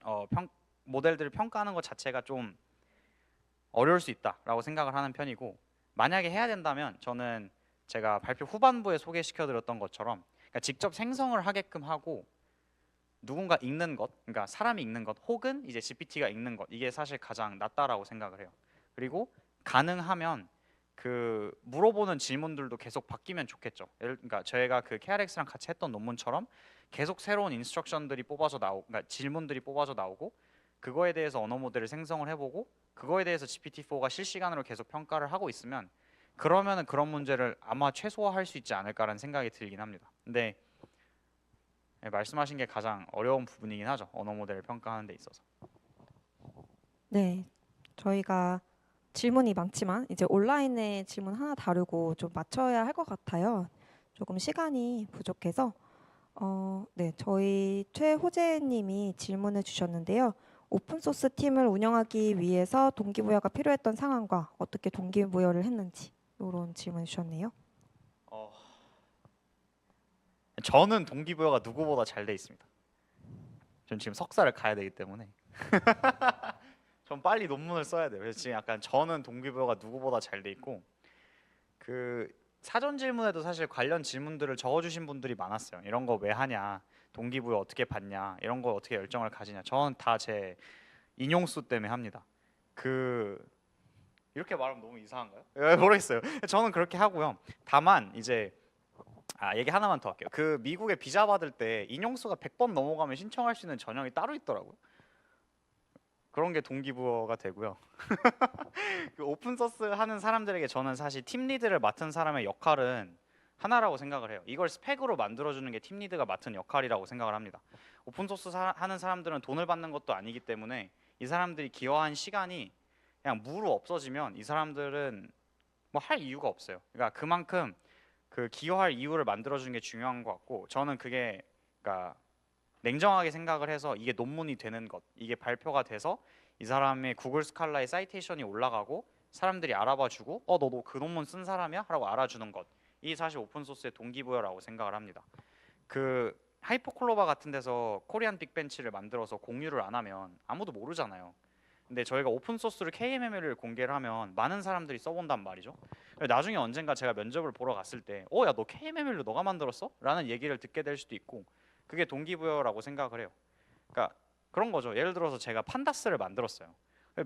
모델들을 평가하는 것 자체가 좀 어려울 수 있다라고 생각을 하는 편이고, 만약에 해야 된다면 저는 제가 발표 후반부에 소개시켜드렸던 것처럼, 그러니까 직접 생성을 하게끔 하고 누군가 읽는 것, 그러니까 사람이 읽는 것 혹은 이제 GPT가 읽는 것, 이게 사실 가장 낫다라고 생각을 해요. 그리고 가능하면 그 물어보는 질문들도 계속 바뀌면 좋겠죠. 그러니까 저희가 그 KRX랑 같이 했던 논문처럼 계속 새로운 인스트럭션들이 뽑아서 나오고, 그러니까 질문들이 뽑아서 나오고, 그거에 대해서 언어 모델을 생성을 해보고 그거에 대해서 GPT-4가 실시간으로 계속 평가를 하고 있으면, 그러면은 그런 문제를 아마 최소화할 수 있지 않을까라는 생각이 들긴 합니다. 근데 말씀하신 게 가장 어려운 부분이긴 하죠. 언어 모델을 평가하는 데 있어서. 네, 저희가 질문이 많지만 이제 온라인에 질문 하나 다루고 좀 맞춰야 할 것 같아요. 조금 시간이 부족해서 네, 저희 최호재님이 질문을 주셨는데요. 오픈소스 팀을 운영하기 위해서 동기부여가 필요했던 상황과 어떻게 동기부여를 했는지 이런 질문 주셨네요. 저는 동기부여가 누구보다 잘 돼 있습니다. 전 지금 석사를 가야 되기 때문에 전 빨리 논문을 써야 돼요. 그래서 지금 약간 저는 동기부여가 누구보다 잘 돼 있고, 그 사전 질문에도 사실 관련 질문들을 적어주신 분들이 많았어요. 이런 거 왜 하냐, 동기부여 어떻게 받냐, 이런 거 어떻게 열정을 가지냐. 저는 다 제 인용수 때문에 합니다. 이렇게 말하면 너무 이상한가요? 모르겠어요. 저는 그렇게 하고요. 다만 이제 얘기 하나만 더 할게요. 그 미국에 비자 받을 때 인용수가 100번 넘어가면 신청할 수 있는 전형이 따로 있더라고요. 그런 게 동기부여가 되고요. 그 오픈 소스 하는 사람들에게 저는 사실 팀 리드를 맡은 사람의 역할은 하나라고 생각을 해요. 이걸 스펙으로 만들어주는 게 팀 리드가 맡은 역할이라고 생각을 합니다. 오픈 소스 하는 사람들은 돈을 받는 것도 아니기 때문에 이 사람들이 기여한 시간이 그냥 무로 없어지면 이 사람들은 뭐 할 이유가 없어요. 그러니까 그만큼 그 기여할 이유를 만들어주는 게 중요한 것 같고, 저는 그게 그러니까 냉정하게 생각을 해서 이게 논문이 되는 것, 이게 발표가 돼서 이 사람의 구글 스칼라의 사이테이션이 올라가고 사람들이 알아봐주고 너도 그 논문 쓴 사람이야? 라고 알아주는 것, 이 사실 오픈소스의 동기부여라고 생각을 합니다. 그 하이퍼클로바 같은 데서 코리안 빅벤치를 만들어서 공유를 안 하면 아무도 모르잖아요. 근데 저희가 오픈 소스로 KMML을 공개를 하면 많은 사람들이 써본단 말이죠. 나중에 언젠가 제가 면접을 보러 갔을 때, 야, 너 KMML로 너가 만들었어? 라는 얘기를 듣게 될 수도 있고, 그게 동기부여라고 생각을 해요. 그러니까 그런 거죠. 예를 들어서 제가 판다스를 만들었어요.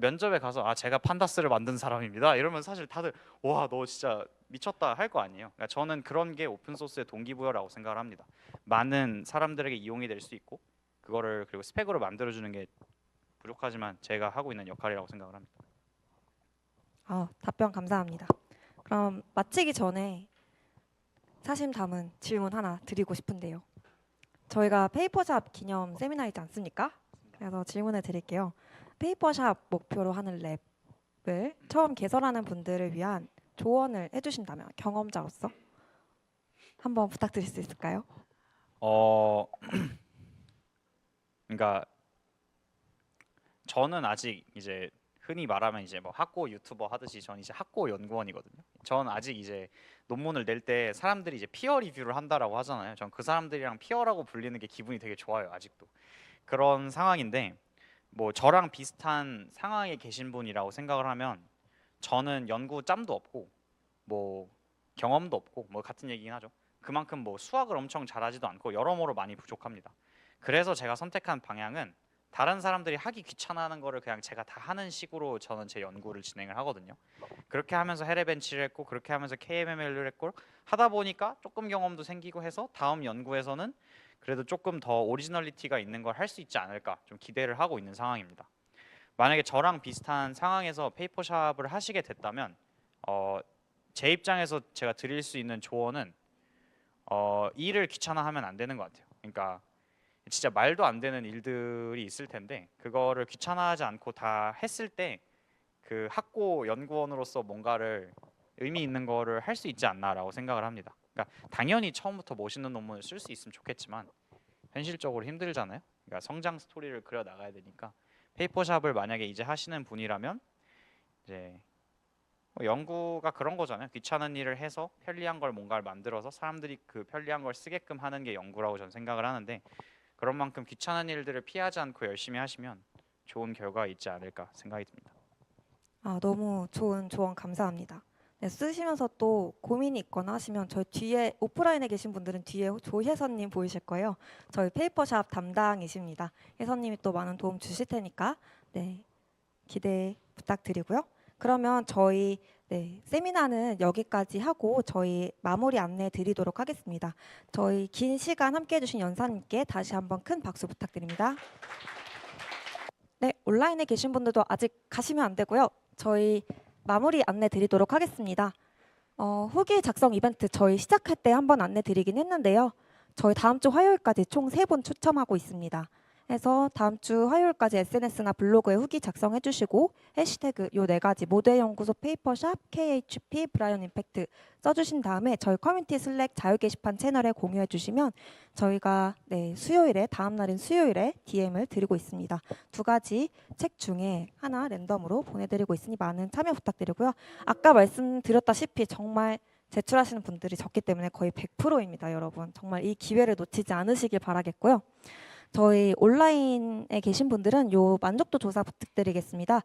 면접에 가서 제가 판다스를 만든 사람입니다. 이러면 사실 다들 와, 너 진짜 미쳤다 할 거 아니에요. 그러니까 저는 그런 게 오픈 소스의 동기부여라고 생각을 합니다. 많은 사람들에게 이용이 될 수 있고 그거를 그리고 스펙으로 만들어주는 게 부족하지만 제가 하고 있는 역할이라고 생각을 합니다. 답변 감사합니다. 그럼 마치기 전에 사심 담은 질문 하나 드리고 싶은데요. 저희가 페이퍼샵 기념 세미나이지 않습니까? 그래서 질문을 드릴게요. 페이퍼샵 목표로 하는 랩을 처음 개설하는 분들을 위한 조언을 해주신다면 경험자로서 한번 부탁드릴 수 있을까요? 그러니까 저는 아직 이제 흔히 말하면 이제 뭐 학고 유튜버 하듯이 전 이제 학고 연구원이거든요. 전 아직 이제 논문을 낼 때 사람들이 이제 피어 리뷰를 한다라고 하잖아요. 전 그 사람들이랑 피어라고 불리는 게 기분이 되게 좋아요. 아직도 그런 상황인데 뭐 저랑 비슷한 상황에 계신 분이라고 생각을 하면 저는 연구 짬도 없고 뭐 경험도 없고 뭐 같은 얘기긴 하죠. 그만큼 뭐 수학을 엄청 잘하지도 않고 여러모로 많이 부족합니다. 그래서 제가 선택한 방향은 다른 사람들이 하기 귀찮아하는 거를 그냥 제가 다 하는 식으로 저는 제 연구를 진행을 하거든요. 그렇게 하면서 헤레벤치를 했고 그렇게 하면서 KMML을 했고 하다 보니까 조금 경험도 생기고 해서 다음 연구에서는 그래도 조금 더 오리지널리티가 있는 걸 할 수 있지 않을까 좀 기대를 하고 있는 상황입니다. 만약에 저랑 비슷한 상황에서 페이퍼샵을 하시게 됐다면 제 입장에서 제가 드릴 수 있는 조언은 일을 귀찮아하면 안 되는 것 같아요. 그러니까 진짜 말도 안 되는 일들이 있을 텐데 그거를 귀찮아하지 않고 다 했을 때 그 학고 연구원으로서 뭔가를 의미 있는 거를 할 수 있지 않나라고 생각을 합니다. 그러니까 당연히 처음부터 멋있는 논문을 쓸 수 있으면 좋겠지만 현실적으로 힘들잖아요. 그러니까 성장 스토리를 그려 나가야 되니까 페이퍼샵을 만약에 이제 하시는 분이라면 이제 뭐 연구가 그런 거잖아요. 귀찮은 일을 해서 편리한 걸 뭔가를 만들어서 사람들이 그 편리한 걸 쓰게끔 하는 게 연구라고 저는 생각을 하는데 그런 만큼 귀찮은 일들을 피하지 않고 열심히 하시면 좋은 결과가 있지 않을까 생각이 듭니다. 너무 좋은 조언 감사합니다. 네, 쓰시면서 또 고민이 있거나 하시면 저희 뒤에 오프라인에 계신 분들은 뒤에 조혜선님 보이실 거예요. 저희 페이퍼샵 담당이십니다. 혜선님이 또 많은 도움 주실 테니까 네, 기대 부탁드리고요. 그러면 저희 세미나는 여기까지 하고 저희 마무리 안내 드리도록 하겠습니다. 저희 긴 시간 함께해 주신 연사님께 다시 한번 큰 박수 부탁드립니다. 네, 온라인에 계신 분들도 아직 가시면 안 되고요. 저희 마무리 안내 드리도록 하겠습니다. 후기 작성 이벤트 저희 시작할 때 한번 안내 드리긴 했는데요. 저희 다음 주 화요일까지 총 3분 추첨하고 있습니다. 해서 다음 주 화요일까지 SNS나 블로그에 후기 작성해 주시고 해시태그 요 4가지 모두의 연구소 페이퍼샵 KHP 브라이언 임팩트 써주신 다음에 저희 커뮤니티 슬랙 자유 게시판 채널에 공유해 주시면 저희가 수요일에 다음 날인 수요일에 DM을 드리고 있습니다. 2가지 책 중에 하나 랜덤으로 보내드리고 있으니 많은 참여 부탁드리고요. 아까 말씀드렸다시피 정말 제출하시는 분들이 적기 때문에 거의 100%입니다, 여러분. 정말 이 기회를 놓치지 않으시길 바라겠고요. 저희 온라인에 계신 분들은 요 만족도 조사 부탁드리겠습니다.